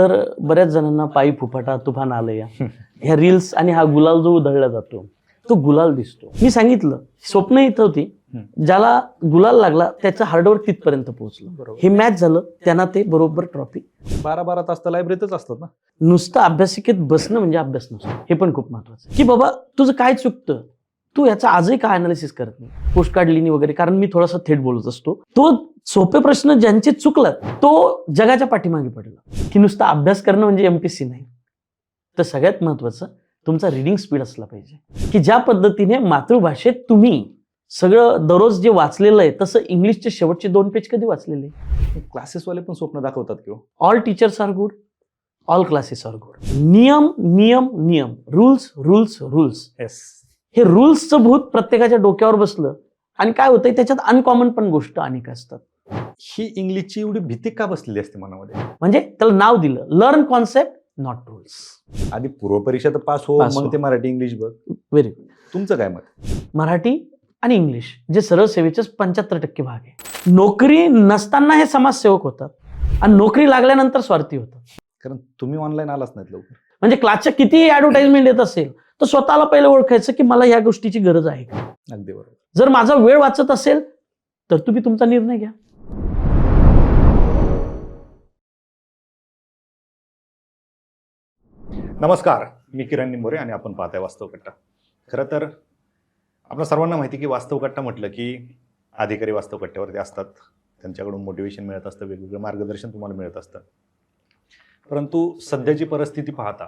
तर बऱ्याच जणांना पायी फुफाटा तुफान आलं या ह्या रील्स आणि हा गुलाल जो उधळला जातो तो गुलाल दिसतो. मी सांगितलं स्वप्न इथं होती, ज्याला गुलाल लागला त्याचं हार्डवर्क तिथपर्यंत पोहोचलं. हे मॅच झालं, त्यांना ते बरोबर ट्रॉफी. 12 तास तर लायब्ररीतच असतात ना. नुसतं अभ्यासिकेत बसणं म्हणजे अभ्यास नसतो, हे पण खूप महत्वाचं की बाबा तुझं काय चुकतं, तू याचा आजही काय अनालिसिस करत नाही. पोस्ट कार्ड लिहिणी वगैरे, कारण मी थोडासा थेट बोलत असतो. तो सोपे प्रश्न ज्यांचे चुकलात तो जगाच्या पाठीमागे पडला. की नुसता अभ्यास करणं म्हणजे MPSC नाही. तर सगळ्यात महत्वाचं तुमचा रिडिंग स्पीड असला पाहिजे, की ज्या पद्धतीने मातृभाषेत तुम्ही सगळं दररोज जे वाचलेलं आहे तसं इंग्लिशचे शेवटचे 2 पेज कधी वाचलेले. क्लासेसवाले पण स्वप्न दाखवतात किंवा all teachers are good, all classes are good. नियम नियम नियम, रूल्स रूल्स रूल्स. हे रूल्सचं भूत प्रत्येकाच्या डोक्यावर बसलं आणि काय होतंय त्याच्यात अनकॉमन पण गोष्ट अनेक असतात. ही इंग्लिशची एवढी भीती का बसलेली असते मनामध्ये? म्हणजे त्याला नाव दिलं लर्न कॉन्सेप्ट नॉट रूल्स. आधी पूर्वपरीक्षा तर पास हो, पास मग हो. ते मराठी इंग्लिश बघ. Very good. तुमचं काय मत? मराठी आणि इंग्लिश जे सरळ सेवेचे 75% भाग आहे. नोकरी नसताना हे समाजसेवक होतात आणि नोकरी लागल्यानंतर स्वार्थी होतात. कारण तुम्ही ऑनलाईन आलाच नाहीत लवकर. म्हणजे क्लासच्या कितीही ऍडव्हर्टाइजमेंट येत असेल तर स्वतःला पहिलं ओळखायचं की मला या गोष्टीची गरज आहे का. अगदी बरोबर. जर माझा वेळ वाचत असेल तर तुम्ही तुमचा निर्णय घ्या. नमस्कार, मी किरण निंबोरे आणि आपण पाहताय वास्तव कट्टा. खरं तर आपल्या सर्वांना माहिती की वास्तव कट्टा म्हटलं की अधिकारी वास्तव कट्ट्यावरती असतात, त्यांच्याकडून मोटिवेशन मिळत असतं, वेगवेगळं मार्गदर्शन तुम्हाला मिळत असतं. परंतु सध्याची परिस्थिती पाहता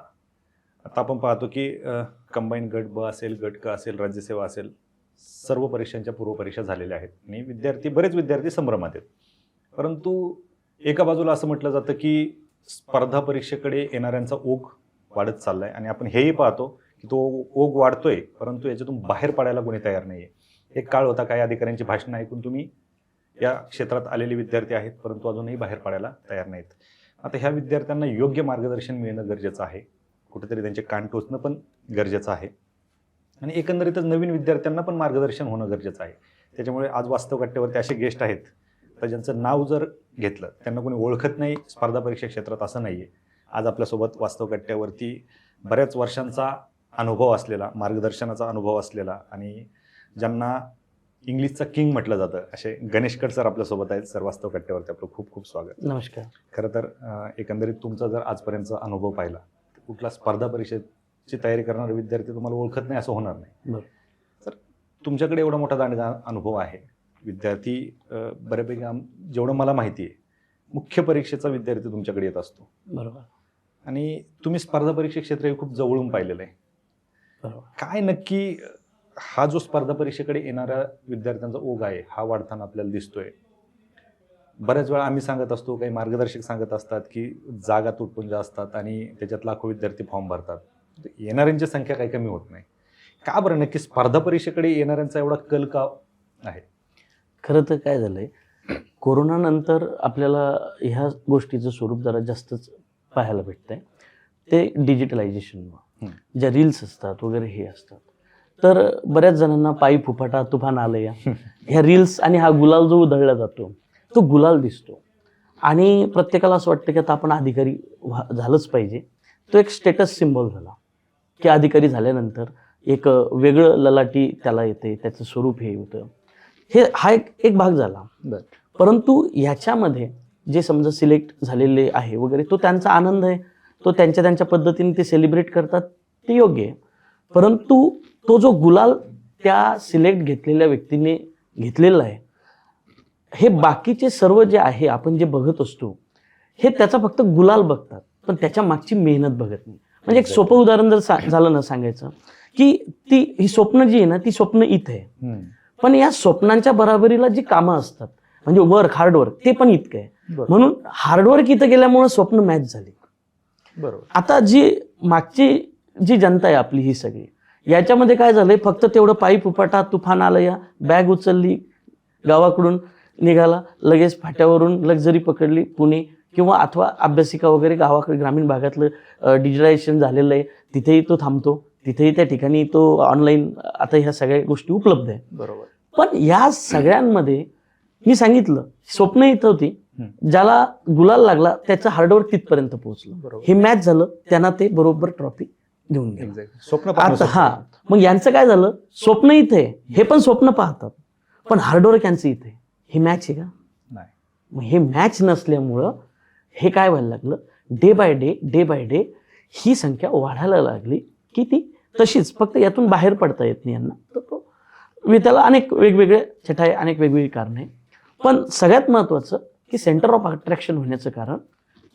आता आपण पाहतो की कंबाईन गट ब असेल, गट क असेल, राज्यसेवा असेल, सर्व परीक्षांच्या पूर्वपरीक्षा झालेल्या आहेत आणि बरेच विद्यार्थी संभ्रमात आहेत. परंतु एका बाजूला असं म्हटलं जातं की स्पर्धा परीक्षेकडे येणाऱ्यांचा ओघ वाढत चाललाय आणि आपण हेही पाहतो की तो ओघ वाढतोय, परंतु याच्यातून बाहेर पडायला कोणी तयार नाहीये. एक काळ होता काही अधिकाऱ्यांची भाषणं ऐकून तुम्ही या क्षेत्रात आलेले विद्यार्थी आहेत, परंतु अजूनही बाहेर पडायला तयार नाहीत. आता ह्या विद्यार्थ्यांना योग्य मार्गदर्शन मिळणं गरजेचं आहे, कुठेतरी त्यांचे कान टोचणं पण गरजेचं आहे आणि एकंदरीतच नवीन विद्यार्थ्यांना पण मार्गदर्शन होणं गरजेचं आहे. त्याच्यामुळे आज वास्तव कट्ट्यावरती असे गेस्ट आहेत तर ज्यांचं नाव जर घेतलं त्यांना कोणी ओळखत नाही स्पर्धा परीक्षा क्षेत्रात, असं नाहीये. आज आपल्यासोबत वास्तव कट्ट्यावरती बऱ्याच वर्षांचा अनुभव असलेला, मार्गदर्शनाचा अनुभव असलेला आणि ज्यांना इंग्लिशचा किंग म्हटलं जातं असे गणेशकर सर आपल्यासोबत आहेत. सर, वास्तव कट्ट्यावरती आपलं खूप खूप स्वागत. नमस्कार. खरं तर एकंदरीत तुमचा जर आजपर्यंतचा अनुभव पाहिला तर कुठला स्पर्धा परीक्षेची तयारी करणारे विद्यार्थी तुम्हाला ओळखत नाही असं होणार नाही. तर तुमच्याकडे एवढा मोठा दांडगा अनुभव आहे. विद्यार्थी बऱ्यापैकी जेवढं मला माहिती आहे मुख्य परीक्षेचा विद्यार्थी तुमच्याकडे येत असतो. बरोबर. आणि तुम्ही स्पर्धा परीक्षा क्षेत्र हे खूप जवळून पाहिलेलं आहे. बरोबर. काय नक्की हा जो स्पर्धा परीक्षेकडे येणाऱ्या विद्यार्थ्यांचा ओघ आहे हा वाढताना आपल्याला दिसतोय? बऱ्याच वेळा आम्ही सांगत असतो, काही मार्गदर्शक सांगत असतात की जागा तुटपुंजा असतात आणि त्याच्यात लाखो विद्यार्थी फॉर्म भरतात, येणाऱ्यांची संख्या काही कमी होत नाही. का बरं नक्की स्पर्धा परीक्षेकडे येणाऱ्यांचा एवढा कल का आहे? खरं तर काय झालंय, कोरोनानंतर आपल्याला ह्या गोष्टीचं स्वरूप जरा जास्तच पाहायला भेटतंय. ते डिजिटलायझेशनमुळे ज्या रील्स असतात वगैरे हे असतात, तर बऱ्याच जणांना पायी फुफाटा तुफान आलं या ह्या रील्स आणि हा गुलाल जो उधळला जातो तो गुलाल दिसतो आणि प्रत्येकाला असं वाटतं की आता आपण अधिकारी झालंच पाहिजे. तो एक स्टेटस सिम्बॉल झाला की अधिकारी झाल्यानंतर एक वेगळं ललाटी त्याला येते, त्याचं स्वरूप हे होतं. हा एक भाग झाला. परंतु ह्याच्यामध्ये जे समजा सिलेक्ट झालेले आहे वगैरे तो त्यांचा आनंद आहे, तो त्यांच्या पद्धतीने ते सेलिब्रेट करतात, ते योग्य आहे. परंतु तो जो गुलाल त्या सिलेक्ट घेतलेल्या व्यक्तीने घेतलेला आहे, हे बाकीचे सर्व जे आहे आपण जे बघत असतो हे त्याचा फक्त गुलाल बघतात, पण त्याच्या मागची मेहनत बघत नाही. म्हणजे एक सोपं उदाहरण जर झालं ना सांगायचं की ही स्वप्न जी आहे ना ती स्वप्न इथे आहे, पण या स्वप्नांच्या बराबरीला जी कामं असतात म्हणजे हार्डवर्क ते पण इतकं आहे. म्हणून हार्डवर्क इथं गेल्यामुळे स्वप्न मॅच झाली. बरोबर. आता जी मागची जी जनता आहे आपली ही सगळी, याच्यामध्ये काय झालंय, फक्त तेवढं पायी फुफाटा तुफान आलं या, बॅग उचलली, गावाकडून निघाला, लगेच फाट्यावरून लक्झरी पकडली पुणे, किंवा अथवा अभ्यासिका वगैरे गावाकडे ग्रामीण भागातलं डिजिटलायझेशन झालेलं आहे तिथेही तो थांबतो, तिथेही त्या ठिकाणी तो ऑनलाईन आता ह्या सगळ्या गोष्टी उपलब्ध आहे. बरोबर. पण या सगळ्यांमध्ये मी सांगितलं स्वप्न इथं होती, ज्याला गुलाल लागला त्याचं हार्डवर्क तिथपर्यंत पोहोचलं. बरोबर. हे मॅच झालं, त्यांना ते बरोबर ट्रॉफी घेऊन गेलं. Exactly. स्वप्न पाहणं आता सोपं. मग यांचं काय झालं, स्वप्न इथे आहे, हे पण स्वप्न पाहतात, पण हार्डवर्क यांचं इथे आहे. हे मॅच आहे का? नाही. मग हे मॅच नसल्यामुळं हे काय व्हायला लागलं, डे बाय डे ही संख्या वाढायला लागली की ती तशीच, फक्त यातून बाहेर पडता येत नाही यांना. तर तो त्याला अनेक वेगवेगळे छटाई, अनेक वेगवेगळी कारणं आहे. पण सगळ्यात महत्त्वाचं की सेंटर ऑफ अट्रॅक्शन होण्याचं कारण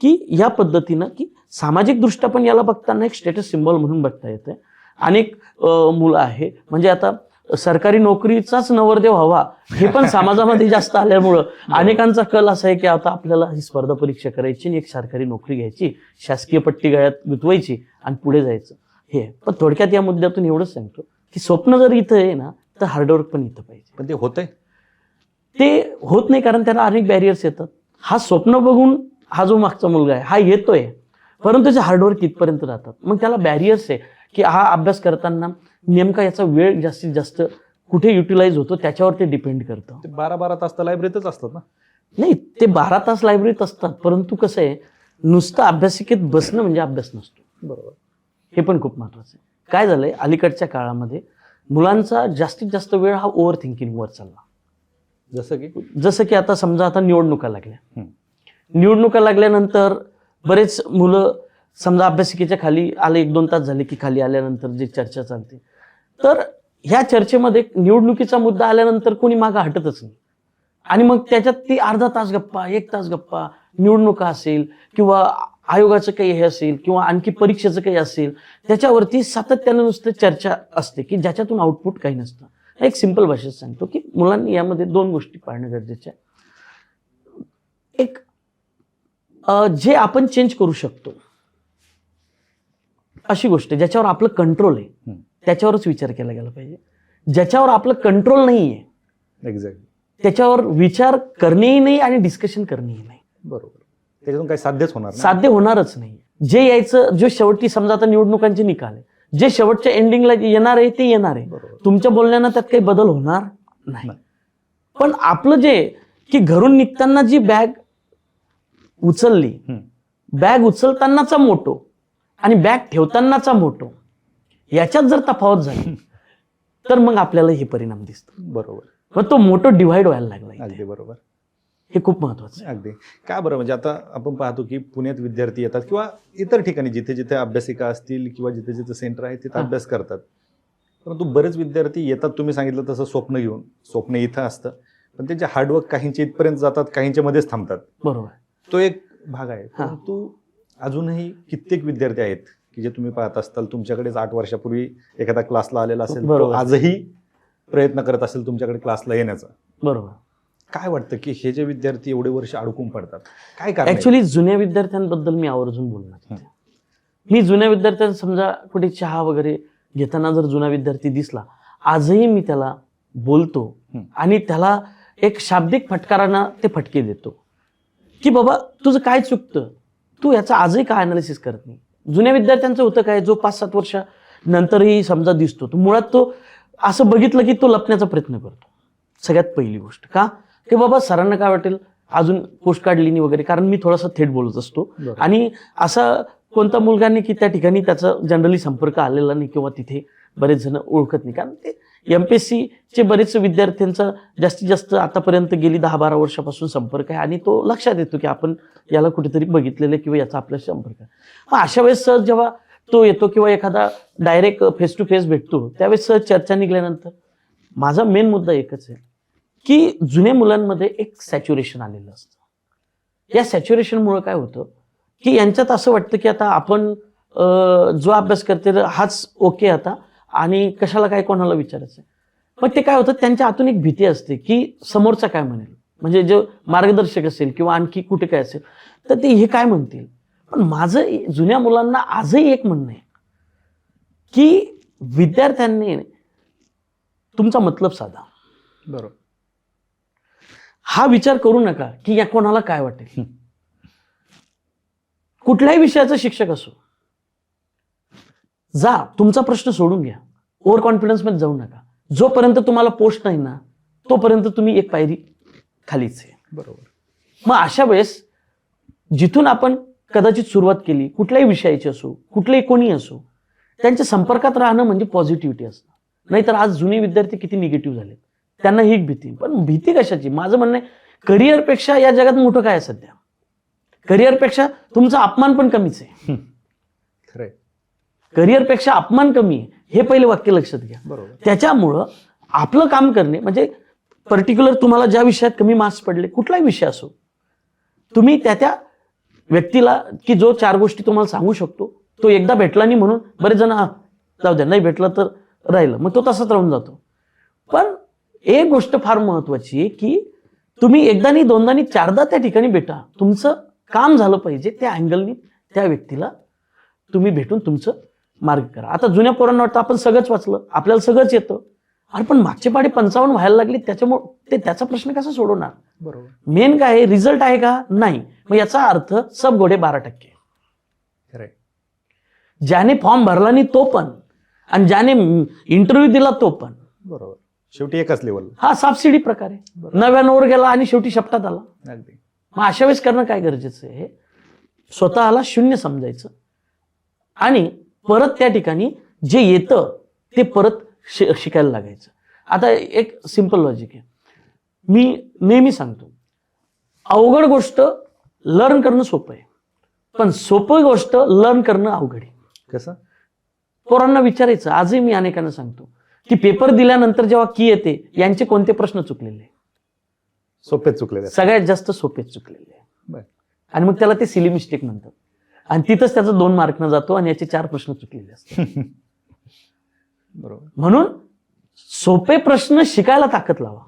की या पद्धतीनं की सामाजिक दृष्ट्या पण याला बघताना एक स्टेटस सिम्बॉल म्हणून बघता येते. अनेक मुलं आहे, म्हणजे आता सरकारी नोकरीचाच नवरदेव हवा हे पण समाजामध्ये जास्त आल्यामुळं अनेकांचा कल असा आहे की आता आपल्याला ही स्पर्धा परीक्षा करायची आणि एक सरकारी नोकरी घ्यायची, शासकीय पट्टी गळ्यात गुंतवायची आणि पुढे जायचं. हे पण थोडक्यात या मुद्द्यातून एवढंच सांगतो की स्वप्न जर इथं आहे ना, तर हार्डवर्क पण इथं पाहिजे. पण ते होतंय. ते होत नाही कारण त्याला अनेक बॅरियर्स येतात. हा स्वप्न बघून हा जो मागचा मुलगा आहे हा येतोय, परंतु त्याचे हार्डवर्क इथपर्यंत राहतात. मग त्याला बॅरियर्स आहे की हा अभ्यास करताना नेमका याचा वेळ जास्तीत जास्त कुठे युटिलाइज होतो त्याच्यावर ते डिपेंड करतं. ते 12 तास तर लायब्ररीतच असतात ना. नाही, ते 12 तास लायब्ररीत असतात, परंतु कसं आहे, नुसतं अभ्यासिकेत बसणं म्हणजे अभ्यास नसतो. बरोबर. हे पण खूप महत्वाचं आहे. काय झालंय, अलीकडच्या काळामध्ये मुलांचा जास्तीत जास्त वेळ हा ओव्हर थिंकिंगवर चालला. जसं की आता समजा आता निवडणुका लागल्या. निवडणुका लागल्यानंतर बरेच मुलं समजा अभ्यासिकेच्या खाली आले, 1-2 तास झाले की खाली आल्यानंतर जे चर्चा चालते, तर ह्या चर्चेमध्ये निवडणुकीचा मुद्दा आल्यानंतर कोणी मागं हटतच नाही. आणि मग त्याच्यात ती अर्धा तास गप्पा, 1 तास गप्पा, निवडणुका असेल किंवा आयोगाचं काही हे असेल किंवा आणखी परीक्षेचं काही असेल, त्याच्यावरती सातत्यानं नुसतं चर्चा असते की ज्याच्यातून आउटपुट काही नसतं. एक सिंपल भाषेत सांगतो की मुलांनी यामध्ये 2 गोष्टी पाळणं गरजेचं आहे. एक, जे आपण चेंज करू शकतो अशी गोष्ट ज्याच्यावर आपलं कंट्रोल आहे त्याच्यावरच विचार केला गेला पाहिजे. ज्याच्यावर आपलं कंट्रोल नाही आहे एक्झॅक्टली त्याच्यावर विचार करणेही नाही आणि डिस्कशन करणेही नाही. बरोबर. त्याच्यातून काही साध्यच होणार नाही. साध्य होणारच नाही. जे यायचं, जो शेवटी समजा आता निवडणुकांचे निकाल आहे, जे शेवटच्या एंडिंगला येणार आहे ते येणार आहे. तुमच्या बोलण्यानं त्यात काही बदल होणार नाही. पण आपलं जे की घरून निघताना जी बॅग उचलली, बॅग उचलतानाचा मोटो आणि बॅग ठेवतानाचा मोटो याच्यात जर तफावत झाली तर मग आपल्याला हे परिणाम दिसतो. बरोबर. मग तो मोटो डिव्हाइड व्हायला लागला. अगदी बरोबर. हे खूप महत्वाचं आहे. अगदी. का बरं, म्हणजे आता आपण पाहतो की पुण्यात विद्यार्थी येतात किंवा इतर ठिकाणी जिथे जिथे अभ्यासिका असतील किंवा जिथे जिथे सेंटर आहे तिथे अभ्यास करतात, परंतु बरेच विद्यार्थी येतात तुम्ही सांगितलं तसं स्वप्न घेऊन. स्वप्न इथं असतं पण त्यांचे हार्डवर्क काहींचे इथपर्यंत जातात, काहींच्या मध्येच थांबतात. बरोबर. तो एक भाग आहे. परंतु अजूनही कित्येक विद्यार्थी आहेत की जे तुम्ही पाहत असताल, तुमच्याकडेच 8 वर्षापूर्वी एखादा क्लासला आलेला असेल, तो आजही प्रयत्न करत असेल तुमच्याकडे क्लासला येण्याचा. बरोबर. काय वाटतं की हे जे विद्यार्थी एवढे वर्ष अडकून पडतात, काय कारण? ऍक्च्युली जुन्या विद्यार्थ्यांबद्दल मी आवर्जून बोलणार. मी जुन्या विद्यार्थ्यांना समजा कुठे चहा वगैरे घेताना जर जुना विद्यार्थी दिसला, आजही मी त्याला बोलतो आणि त्याला एक शाब्दिक फटकारांना ते फटके देतो की बाबा तुझं काय चुकतं, तू याचा आजही काय अनालिसिस करत नाही. जुन्या विद्यार्थ्यांचं होतं काय, जो 5-7 वर्ष नंतरही समजा दिसतो, तो मुळात तो असं बघितलं की तो लपण्याचा प्रयत्न करतो. सगळ्यात पहिली गोष्ट का, की बाबा सरांना काय वाटेल, अजून पोस्ट कार्ड लिहिणी वगैरे, कारण मी थोडासा थेट बोलत असतो आणि असा कोणता मुलगा नाही की त्या ठिकाणी त्याचा जनरली संपर्क आलेला नाही किंवा तिथे बरेच जण ओळखत नाही. कारण ते MPSC चे बरेच विद्यार्थ्यांचा जास्तीत जास्त आतापर्यंत गेली 10-12 वर्षापासून संपर्क आहे आणि तो लक्षात येतो की आपण याला कुठेतरी बघितलेलं आहे किंवा याचा आपल्याशी संपर्क आहे. मग अशा वेळेस सहज जेव्हा तो येतो किंवा एखादा डायरेक्ट फेस टू फेस भेटतो, त्यावेळेस सहज चर्चा निघाल्यानंतर माझा मेन मुद्दा एकच आहे की जुन्या मुलांमध्ये एक सॅच्युरेशन आलेलं असतं. या सॅच्युरेशनमुळे काय होतं की यांच्यात असं वाटतं की आता आपण जो अभ्यास करते हाच ओके आता आणि कशाला काय कोणाला विचारायचं. मग ते काय होतं, त्यांच्या आतून एक भीती असते की समोरचा काय म्हणेल, म्हणजे जे मार्गदर्शक असेल किंवा आणखी कुठे काय असेल तर ते हे काय म्हणतील. पण माझं जुन्या मुलांना आजही एक म्हणणं आहे की विद्यार्थ्यांनी तुमचा मतलब साधा. बरोबर. हा विचार करू नका की या कोणाला काय वाटेल. कुठल्याही विषयाचा शिक्षक असो, जा तुमचा प्रश्न सोडून घ्या. ओव्हर कॉन्फिडन्स मध्ये जाऊ नका. जोपर्यंत तुम्हाला पोस्ट नाही ना तोपर्यंत तुम्ही एक पायरी खालीच आहे. बरोबर. मग अशा वेळेस जिथून आपण कदाचित सुरुवात केली, कुठल्याही विषयाची असो, कुठलेही कोणी असो, त्यांच्या संपर्कात राहणं म्हणजे पॉझिटिव्हिटी असतं. नाहीतर आज जुने विद्यार्थी किती निगेटिव्ह झाले, त्यांना ही एक भीती. पण भीती कशाची? माझं म्हणणं आहे, करिअरपेक्षा या जगात मोठं काय आहे सध्या? करिअरपेक्षा तुमचा अपमान पण कमीच आहे. खरंय. करिअरपेक्षा अपमान कमी आहे, हे पहिले वाक्य लक्षात घ्या. बरोबर. त्याच्यामुळं आपलं काम करणे म्हणजे पर्टिक्युलर तुम्हाला ज्या विषयात कमी मार्क्स पडले, कुठलाही विषय असो, तुम्ही त्या व्यक्तीला की जो 4 गोष्टी तुम्हाला सांगू शकतो, तो एकदा भेटला नाही म्हणून बरेच जण जाऊ द्या, नाही भेटला तर राहिलं, मग तो तसाच राहून जातो. पण एक गोष्ट फार महत्वाची आहे की तुम्ही एकदा नाही, दोनदा नाही, 4दा त्या ठिकाणी भेटा. तुमचं काम झालं पाहिजे त्या अँगलनी त्या व्यक्तीला तुम्ही भेटून तुमचं मार्ग करा. आता जुन्या पोरांना वाटतं आपण सगळंच वाचलं, आपल्याला सगळंच येतं. अरे पण मागचे पाढे 55 व्हायला लागली, त्याच्यामुळे ते त्याचा प्रश्न कसा सोडवणार? बरोबर. मेन काय आहे, रिझल्ट आहे का? नाही. मग याचा अर्थ सब घोडे 12%. खरंय. ज्याने फॉर्म भरला नाही तो पण, आणि ज्याने इंटरव्ह्यू दिला तो पण. बरोबर. शेवटी एकच लेवल. हा सबसिडी प्रकार आहे. 99वर गेला आणि शेवटी शपटात आला. अगदी. मग अशा वेळेस करणं काय गरजेचं आहे? स्वतःला शून्य समजायचं आणि परत त्या ठिकाणी जे येतं ते परत शिकायला लागायचं. आता एक सिंपल लॉजिक आहे, मी नेहमी सांगतो, अवघड गोष्ट लर्न करणं सोपं आहे, पण सोपं गोष्ट लर्न करणं अवघड आहे. कसं? पोरांना विचारायचं. आजही मी अनेकांना सांगतो की पेपर दिल्यानंतर जेव्हा की येते, यांचे कोणते प्रश्न चुकलेले? सोपेच चुकलेले. सगळ्यात जास्त सोपेच चुकलेले. बरं. आणि मग त्याला ते सिली मिस्टेक म्हणतात, आणि तिथंच त्याचा 2 मार्कनं जातो आणि याचे 4 प्रश्न चुकलेले असतात. बरोबर. म्हणून सोपे प्रश्न शिकायला ताकद लावा.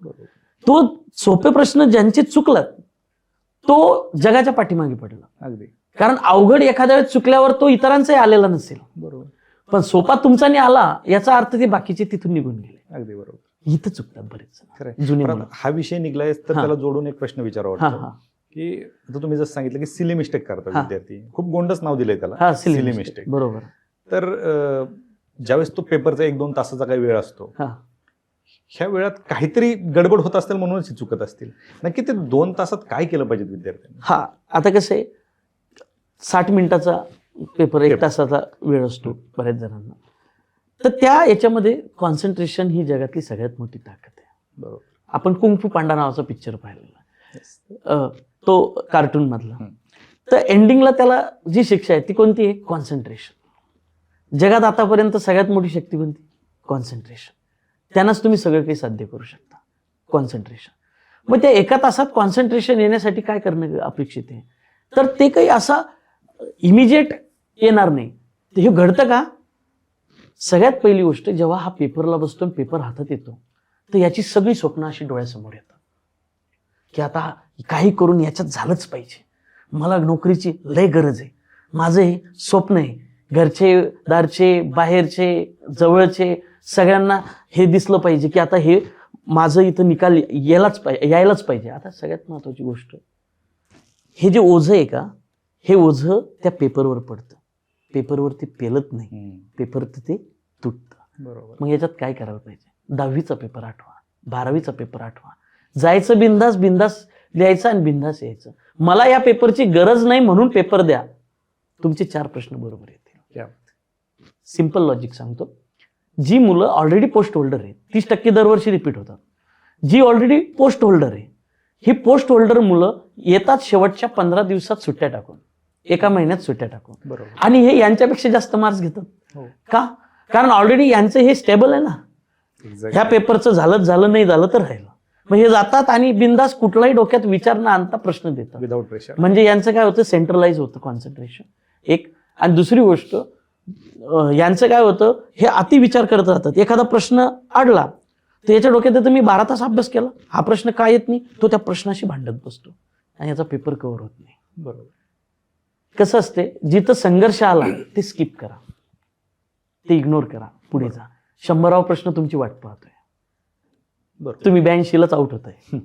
बरोबर. तो सोपे प्रश्न ज्यांचे चुकलात तो जगाच्या पाठीमागे पडला. अगदी. कारण अवघड एखाद्या वेळेस चुकल्यावर तो इतरांचाही आलेला नसेल, बरोबर. पण सोपा तुमचा नाही आला याचा अर्थ ते बाकीचे तिथून निघून गेले. अगदी बरोबर. इथं चुकतात बरेच खरंय. जुने पण मुलं. हा विषय निघलाय तर हा. त्याला जोडून एक प्रश्न विचारावा हा वाटतो हा की आता तुम्ही जसं सांगितलं की सिली मिस्टेक करतात हा. विद्यार्थी, खूप गोंडच नाव दिलंय त्याला, हा सिली सिली मिस्टेक. बरोबर. तर ज्यावेळेस तो पेपरचा 1-2 तासाचा काही वेळ असतो, हा ह्या वेळात काहीतरी गडबड होत असेल म्हणूनच चुकत असतील. नक्की ते 2 तासात काय केलं पाहिजे विद्यार्थ्यांनी? हा आता कसं आहे, 60 मिनिटाचा पेपर, 1 तासाचा वेळ असतो बऱ्याच जणांना, तर त्या याच्यामध्ये कॉन्सन्ट्रेशन ही जगातली सगळ्यात मोठी ताकद आहे. बरोबर. आपण कुंग-फू पांडा नावाचा पिक्चर पाहिलेला, तो कार्टून मधला. तर एंडिंगला त्याला जी शिक्षा आहे ती कोणती आहे? कॉन्सन्ट्रेशन. जगात आतापर्यंत सगळ्यात मोठी शक्ती कोणती? कॉन्सन्ट्रेशन. त्यांनाच तुम्ही सगळं काही साध्य करू शकता. कॉन्सन्ट्रेशन. मग त्या 1 तासात कॉन्सन्ट्रेशन येण्यासाठी काय करणं अपेक्षित आहे? तर ते काही असा इमिजिएट येणार नाही. ते हे घडतं का? सगळ्यात पहिली गोष्ट, जेव्हा हा पेपरला बसतो आणि पेपर हातात येतो, तर याची सगळी स्वप्न अशी डोळ्यासमोर येतात की आता काही करून याच्यात झालंच पाहिजे, मला नोकरीची लय गरज आहे, माझं हे स्वप्न आहे, घरचे दारचे बाहेरचे जवळचे सगळ्यांना हे दिसलं पाहिजे की आता हे माझं इथं निकाल यायलाच पाहिजे. आता सगळ्यात महत्वाची गोष्ट, हे जे ओझं आहे का, हे ओझं त्या पेपरवर पडतं. पेपरवर ते पेलत नाही, पेपर ते तुटतं. बरोबर. मग याच्यात काय करायला पाहिजे? 10वीचा पेपर आठवा, 12वीचा पेपर आठवा, जायचं बिंदास बिंदास लिहायचं आणि बिंदास यायचं. मला या पेपरची गरज नाही म्हणून पेपर द्या, तुमचे 4 प्रश्न बरोबर येतील. सिंपल लॉजिक सांगतो. जी मुलं ऑलरेडी पोस्ट होल्डर आहेत, 30% दरवर्षी रिपीट होतात. जी ऑलरेडी पोस्ट होल्डर आहे, ही पोस्ट होल्डर मुलं येतात शेवटच्या 15 दिवसात सुट्ट्या टाकून, 1 महिन्यात सुट्ट्या टाकून, बरोबर. आणि हे यांच्यापेक्षा जास्त मार्क्स घेतात. हो. का? कारण ऑलरेडी यांचं हे स्टेबल आहे ना. ह्या पेपरचं झालं नाही झालं तर राहिलं. मग हे जातात आणि बिंदास कुठलाही डोक्यात विचार न आणता प्रश्न देतात. Without pressure. म्हणजे यांचं काय होतं? सेंट्रलाइज होतं कॉन्सन्ट्रेशन एक. आणि दुसरी गोष्ट, यांचं काय होतं? हे अति विचार करत राहतात. एखादा प्रश्न अडला तर याच्या डोक्यात येतं मी 12 तास अभ्यास केला, हा प्रश्न काय येत नाही, तो त्या प्रश्नाशी भांडत बसतो आणि याचा पेपर कव्हर होत नाही. बरोबर. कसं असते, जिथं संघर्ष आला ते स्किप करा, ते इग्नोर करा, पुढे जा. 100वा प्रश्न तुमची वाट पाहतोय, बरोबर. तुम्ही 82लाच आउट होताय.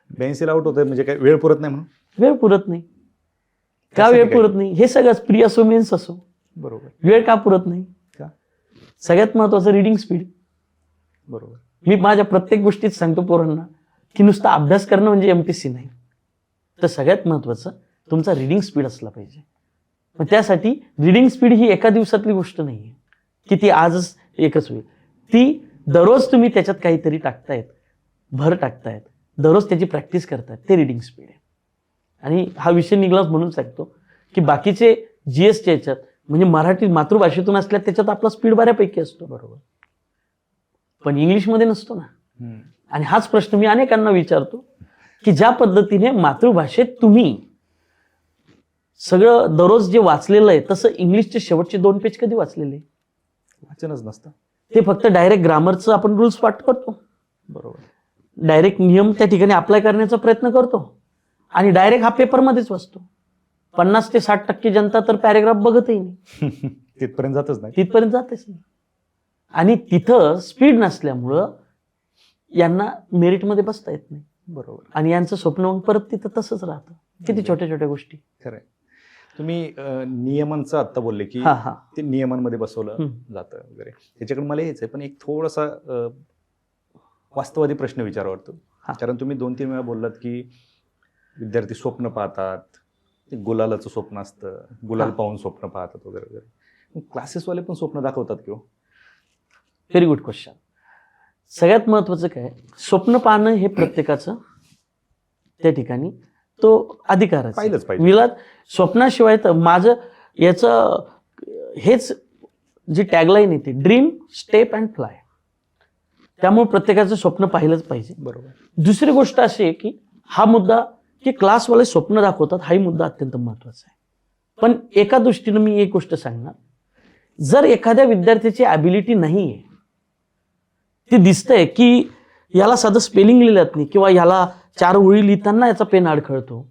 82ला आउट होतंय म्हणजे काय वेळ पुरत नाही म्हणून? वेळ पुरत नाही. का वेळ पुरत नाही? हे सगळंच प्री असो मेन्स असो, बरोबर. वेळ का पुरत नाही? का? सगळ्यात महत्वाचं रीडिंग स्पीड. बरोबर. मी माझ्या प्रत्येक गोष्टीत सांगतो पोरांना की नुसता अभ्यास करणं म्हणजे MPSC नाही, तर सगळ्यात महत्त्वाचं तुमचा रिडिंग स्पीड असला पाहिजे. मग त्यासाठी रिडिंग स्पीड ही एका दिवसातली गोष्ट नाही आहे की ती आजच एकच होईल. ती दररोज तुम्ही त्याच्यात काहीतरी टाकतायत, भर टाकतायत, दररोज त्याची प्रॅक्टिस करतायत, ते रिडिंग स्पीड आहे. आणि हा विषय निघालाच म्हणून सांगतो की बाकीचे जीएसच्या याच्यात म्हणजे मराठी मातृभाषेतून असल्या त्याच्यात आपला स्पीड बऱ्यापैकी असतो. बरोबर. पण इंग्लिशमध्ये नसतो ना. आणि हाच प्रश्न मी अनेकांना विचारतो की ज्या पद्धतीने मातृभाषेत तुम्ही सगळं दररोज जे वाचलेलं आहे तसं इंग्लिशचे शेवटचे 2 पेज कधी वाचलेले? वाचनच नसतं. ते फक्त डायरेक्ट ग्रामरचं आपण रूल्स पाठ करतो. बरोबर. डायरेक्ट नियम त्या ठिकाणी अप्लाय करण्याचा प्रयत्न करतो आणि डायरेक्ट हा पेपरमध्येच वाचतो. 50 ते 60% जनता तर पॅरेग्राफ बघतही नाही. तिथपर्यंत जातच नाही. तिथपर्यंत जातेच नाही. आणि तिथं स्पीड नसल्यामुळं यांना मेरिटमध्ये बसता येत नाही. बरोबर. आणि यांचं स्वप्न मग परत तिथं तसंच राहतं. किती छोट्या छोट्या गोष्टी. खरंय. तुम्ही नियमांचं आत्ता बोलले की हा ते नियमांमध्ये बसवलं जातं वगैरे, त्याच्याकडे मला यायचं आहे. पण एक थोडासा वास्तववादी प्रश्न विचारावा वाटतो. कारण तुम्ही 2-3 वेळा बोललात की विद्यार्थी स्वप्न पाहतात, ते गुलालाचं स्वप्न असतं, गुलाल पाहून स्वप्न पाहतात वगैरे वगैरे. क्लासेसवाले पण स्वप्न दाखवतात किंवा? Very good question. सगळ्यात महत्वाचं काय, स्वप्न पाहणं हे प्रत्येकाचं त्या ठिकाणी तो अधिकार पाहिलंच पाहिजे. विलात स्वप्नाशिवाय तर माझं याचं हेच जी टॅगलाईन येते, ड्रीम स्टेप अँड फ्लाय. त्यामुळे प्रत्येकाचं स्वप्न पाहिलंच पाहिजे. बरोबर. दुसरी गोष्ट अशी आहे की हा मुद्दा की क्लासवाले स्वप्न दाखवतात हाही मुद्दा अत्यंत महत्वाचा आहे. पण एका दृष्टीनं मी एक गोष्ट सांगणार, जर एखाद्या विद्यार्थ्याची ॲबिलिटी नाही आहे, ती दिसतंय की याला साधं स्पेलिंग लिहिलं नाही किंवा याला 4 ओळी लिहिताना याचा पेन अडखळतो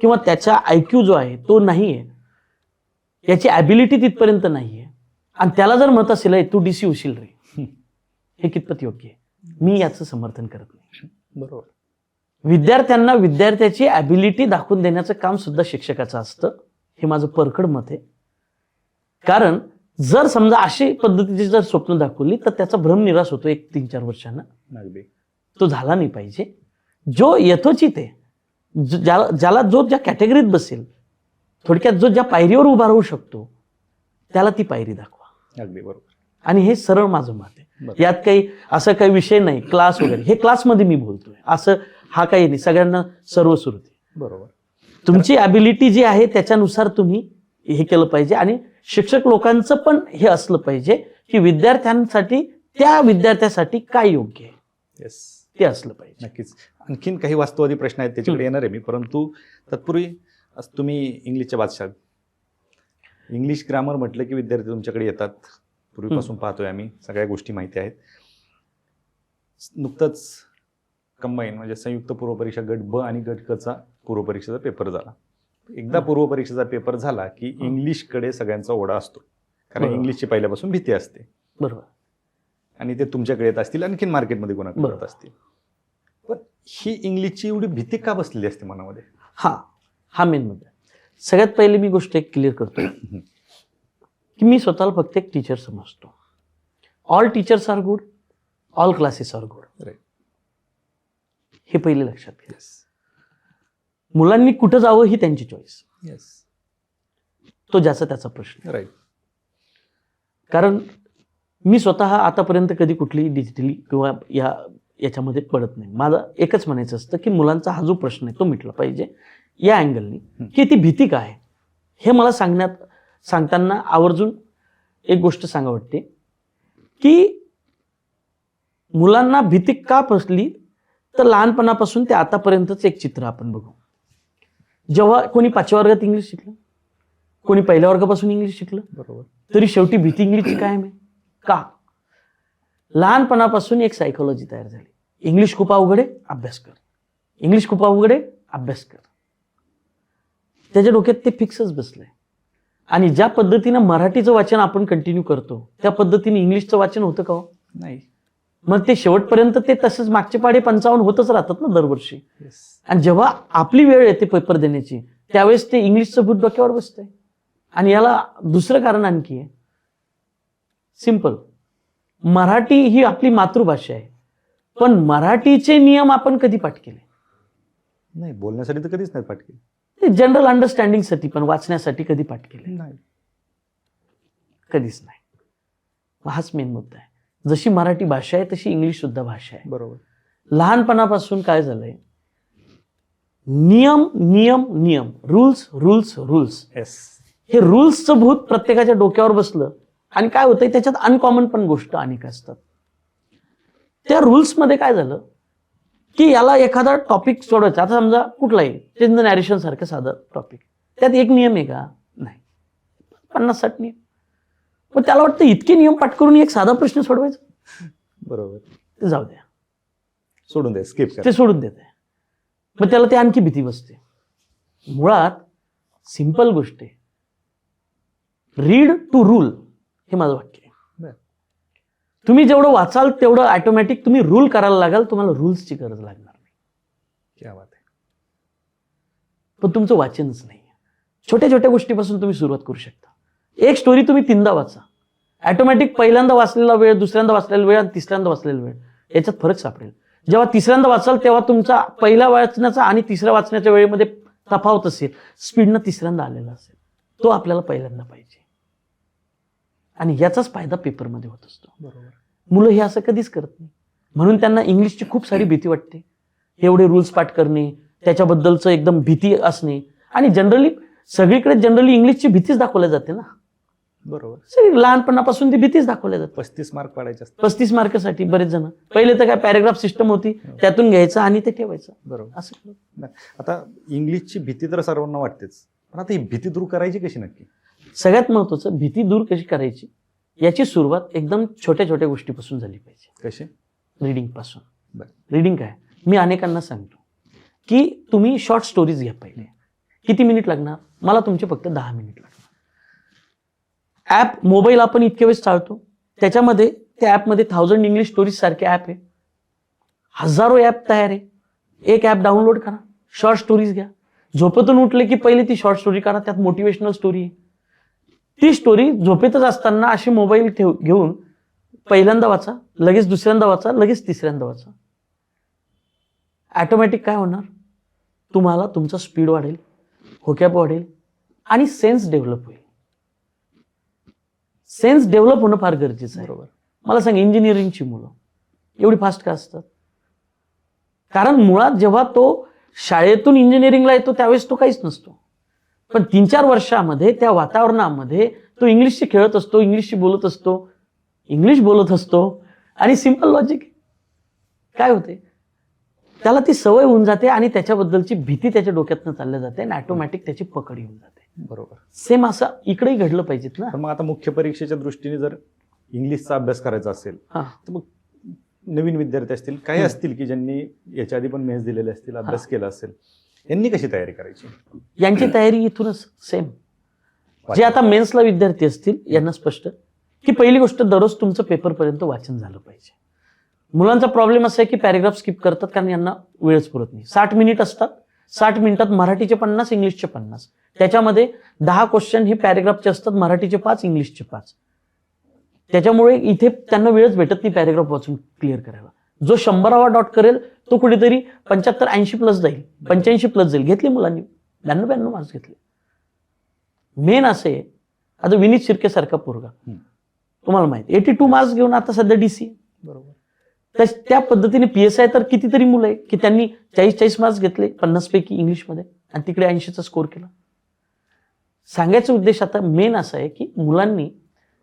किंवा त्याचा IQ जो आहे तो नाही आहे, याची ॲबिलिटी तिथपर्यंत नाही आहे आणि त्याला जर मत असेल तू DC होशील रे, हे कितपत योग्य आहे? मी याचं समर्थन करत नाही. बरोबर. विद्यार्थ्यांना विद्यार्थ्याची ॲबिलिटी दाखवून देण्याचं काम सुद्धा शिक्षकाचं असतं, हे माझं परखड मत आहे. कारण जर समजा अशी पद्धतीची जर स्वप्न दाखवली तर त्याचा भ्रम निराश होतो 1-3-4 वर्षांना. अगदी. तो झाला नाही पाहिजे. जो यथोचित आहे, ज्याला जो ज्या कॅटेगरीत बसेल, थोडक्यात जो ज्या पायरीवर उभा राहू शकतो त्याला ती पायरी दाखवा. अगदी बरोबर. आणि हे सरळ माझं मत आहे. यात काही असं काही विषय नाही क्लास वगैरे, हे क्लासमध्ये मी बोलतोय असं हा काही नाही, सगळ्यांना सर्वश्रुती. बरोबर. तुमची ॲबिलिटी जी आहे त्याच्यानुसार तुम्ही हे केलं पाहिजे. आणि शिक्षक लोकांचं पण हे असलं पाहिजे की विद्यार्थ्यांसाठी त्या विद्यार्थ्यासाठी काय योग्य आहे. येस, ते असलं पाहिजे. नक्कीच. आणखीन काही वास्तववादी प्रश्न आहेत त्याच्याकडे येणार आहे मी, परंतु तत्पूर्वी तुम्ही इंग्लिशच्या बादशाह, इंग्लिश ग्रामर म्हटलं की विद्यार्थी तुमच्याकडे येतात. पूर्वीपासून पाहतोय आम्ही, सगळ्या गोष्टी माहिती आहेत. नुकतंच कंबाईन म्हणजे संयुक्त पूर्वपरीक्षा गट ब आणि गट क चा पूर्वपरीक्षेचा पेपर झाला. एकदा पूर्वपरीक्षेचा पेपर झाला की इंग्लिशकडे सगळ्यांचा ओढा असतो, कारण इंग्लिशची पहिल्यापासून भीती असते. बरोबर. आणि ते तुमच्याकडे येत असतील, आणखीन मार्केटमध्ये कोणाकडे येत असतील. पण ही इंग्लिशची एवढी भीती का बसलेली असते मनामध्ये? हा मेन मुद्दा. सगळ्यात पहिले मी गोष्ट एक क्लिअर करतो की मी स्वतःला फक्त एक टीचर समजतो. All teachers are good, all classes are good. हे पहिले लक्षात घ्या. मुलांनी कुठं जावं ही त्यांची चॉईस. तो ज्याचा त्याचा प्रश्न. राईट. कारण मी स्वतः आतापर्यंत कधी कुठली डिजिटली किंवा याच्यामध्ये पडत नाही. माझं एकच म्हणायचं असतं की मुलांचा हा जो प्रश्न आहे तो मिटला पाहिजे या अँगलनी, की ती भीती काय हे मला सांगताना आवर्जून एक गोष्ट सांगा वाटते की मुलांना भीती का बसली, तर लहानपणापासून ते आतापर्यंतच एक चित्र आपण बघू. जेव्हा कोणी 5व्या वर्गात इंग्लिश शिकलं, कोणी 1ल्या वर्गापासून इंग्लिश शिकलं, बरोबर, तरी शेवटी भीती इंग्लिशची कायम आहे. का? लहानपणापासून एक सायकोलॉजी तयार झाली. इंग्लिश खूप अवघड आहे, अभ्यास कर. इंग्लिश खूप अवघड आहे, अभ्यास कर. त्याच्या डोक्यात ते फिक्सच बसलंय. आणि ज्या पद्धतीनं मराठीचं वाचन आपण कंटिन्यू करतो त्या पद्धतीने इंग्लिशचं वाचन होतं का? नाही. मग ते शेवटपर्यंत ते तसंच मागचे पाढे 55 होतच राहतात ना दरवर्षी. आणि जेव्हा आपली वेळ येते पेपर देण्याची त्यावेळेस ते इंग्लिशचं भूत डोक्यावर बसतंय. आणि याला दुसरं कारण आणखी आहे. सिंपल, मराठी ही आपली मातृभाषा आहे, पण मराठीचे नियम आपण कधी पाठ केले? नाही, बोलण्यासाठी तर कधीच नाही पाठ केली. ते जनरल अंडरस्टँडिंगसाठी, पण वाचण्यासाठी कधी पाठ केले नाही. कधीच नाही. मग हाच मेन मुद्दा आहे. जशी मराठी भाषा आहे तशी इंग्लिश सुद्धा भाषा आहे. बरोबर. लहानपणापासून काय झालंय, नियम नियम नियम, रूल्स रूल्स रूल्स. येस. हे रूल्सचं भूत प्रत्येकाच्या डोक्यावर बसलं आणि काय होतंय, त्याच्यात अनकॉमन पण गोष्ट अनेक असतात. त्या रूल्समध्ये काय झालं की याला एखादा टॉपिक सोडायचा, आता समजा कुठलाही चेंज नॅरेशन सारखं साधं टॉपिक, त्यात एक नियम आहे का? नाही, 50-60 नियम. पण त्याला वाटतं इतके नियम पाठ करून एक साधा प्रश्न सोडवायचा. बरोबर. ते जाऊ द्या, सोडून दे, स्किप कर. ते सोडून देते. मग त्याला ते आणखी भीती बसते. मुळात सिंपल गोष्ट आहे, रीड टू रूल, हे माझं वाक्य आहे. तुम्ही जेवढं वाचाल तेवढं ऑटोमॅटिक तुम्ही रूल करायला लागाल, तुम्हाला रूल्सची गरज लागणार नाही. क्या बात आहे. पण तुमचं वाचनच नाही. छोट्या छोट्या गोष्टीपासून तुम्ही सुरुवात करू शकता. एक स्टोरी तुम्ही 3दा वाचा, ऑटोमॅटिक पहिल्यांदा वाचलेला वेळ, दुसऱ्यांदा वाचलेला वेळ आणि तिसऱ्यांदा वाचलेला वेळ याच्यात फरक सापडेल. जेव्हा तिसऱ्यांदा वाचाल तेव्हा तुमचा पहिल्या वाचण्याचा आणि तिसऱ्या वाचण्याच्या वेळेमध्ये तफावत असेल, स्पीडनं तिसऱ्यांदा आलेला असेल, तो आपल्याला पहिल्यांदा पाहिजे. आणि याचाच फायदा पेपरमध्ये होत असतो. बरोबर. मुलं हे असं कधीच करत नाही, म्हणून त्यांना इंग्लिशची खूप सारी भीती वाटते. एवढे रूल्स पाठ करणे, त्याच्याबद्दलचं एकदम भीती असणे, आणि जनरली सगळीकडे इंग्लिशची भीतीच दाखवल्या जाते ना. बरोबर. सगळी लहानपणापासून ती भीतीच दाखवल्या जाते. 35 मार्क पाडायचे असतात. 35 मार्कासाठी बरेच जण, पहिले तर काय पॅरेग्राफ सिस्टम होती, त्यातून घ्यायचं आणि ते ठेवायचं. बरोबर. असं आता इंग्लिशची भीती तर सर्वांना वाटतेच, पण आता ही भीती दूर करायची कशी नक्की? सगळ्यात महत्वाचं, भीती दूर कशी करायची याची सुरुवात एकदम छोट्या छोट्या गोष्टीपासून झाली पाहिजे. कशी? रीडिंग पासून. बरं. रीडिंग काय, मी अनेकांना सांगतो की तुम्ही शॉर्ट स्टोरीज घ्या पहिले. किती मिनिट लागणार? मला तुमचे फक्त 10 मिनिट लागणार. ॲप, मोबाईल आपण इतके वेळेस चालतो, त्याच्यामध्ये त्या ॲपमध्ये 1000 इंग्लिश स्टोरीज सारखे ॲप आहे, हजारो ॲप तयार आहे. एक ॲप डाउनलोड करा, शॉर्ट स्टोरीज घ्या. झोपेतून उठले की पहिले ती शॉर्ट स्टोरी करा, त्यात मोटिवेशनल स्टोरी आहे. ती स्टोरी झोपेतच असताना अशी मोबाईल घेऊन पहिल्यांदा वाचा, लगेच दुसऱ्यांदा वाचा, लगेच तिसऱ्यांदा वाचा. ऑटोमॅटिक काय होणार, तुम्हाला तुमचा स्पीड वाढेल, होकॅब वाढेल आणि सेन्स डेव्हलप होईल. सेन्स डेव्हलप होणं फार गरजेचं आहे. बरोबर. मला सांग, इंजिनिअरिंगची मुलं एवढी फास्ट का असतात? कारण मुळात जेव्हा तो शाळेतून इंजिनिअरिंगला येतो त्यावेळेस तो काहीच नसतो, पण 3-4 वर्षामध्ये त्या वातावरणामध्ये तो इंग्लिशशी खेळत असतो, इंग्लिशशी बोलत असतो, इंग्लिश बोलत असतो. आणि सिंपल लॉजिक काय होते, त्याला ती सवय होऊन जाते आणि त्याच्याबद्दलची भीती त्याच्या डोक्यातनं चालल्या जाते आणि ऑटोमॅटिक त्याची पकड येऊन जाते. बरोबर. सेम असं इकडेही घडलं पाहिजेत ना. पण मग आता मुख्य परीक्षेच्या दृष्टीने जर इंग्लिशचा अभ्यास करायचा असेल तर मग नवीन विद्यार्थी असतील, काही असतील की ज्यांनी याच्या आधी पण मेन्स दिलेले असतील, अभ्यास केला असेल, यांनी कशी तयारी करायची? यांची तयारी इथूनच सेम. जे आता मेन्सला विद्यार्थी असतील यांना स्पष्ट की पहिली गोष्ट, दररोज तुमचं पेपरपर्यंत वाचन झालं पाहिजे. मुलांचा प्रॉब्लेम असा आहे की पॅरेग्राफ स्किप करतात कारण यांना वेळच पुरत नाही. 60 मिनिट असतात, 60 मिनिटात मराठीचे 50, इंग्लिशचे 50. त्याच्यामध्ये 10 क्वेश्चन हे पॅरेग्राफचे असतात, मराठीचे 5, इंग्लिशचे 5. त्याच्यामुळे इथे त्यांना वेळच भेटत नाही पॅरेग्राफ वाचून क्लिअर करायला. जो 100वा डॉट करेल तो कुठेतरी 75-80 प्लस जाईल, 85 प्लस जाईल. घेतली मुलांनी 92 मार्क्स घेतले. मेन असे, आता विनीत शिर्के सारखा पोरगा, तुम्हाला माहिती 82 मार्क्स घेऊन आता सध्या DC. बरोबर. त्या पद्धतीने PSI तर कितीतरी मुलं आहे की त्यांनी 40 मार्क्स घेतले 50 पैकी इंग्लिशमध्ये आणि तिकडे 80चा स्कोर केला. सांगायचा उद्देश आता मेन असा आहे की मुलांनी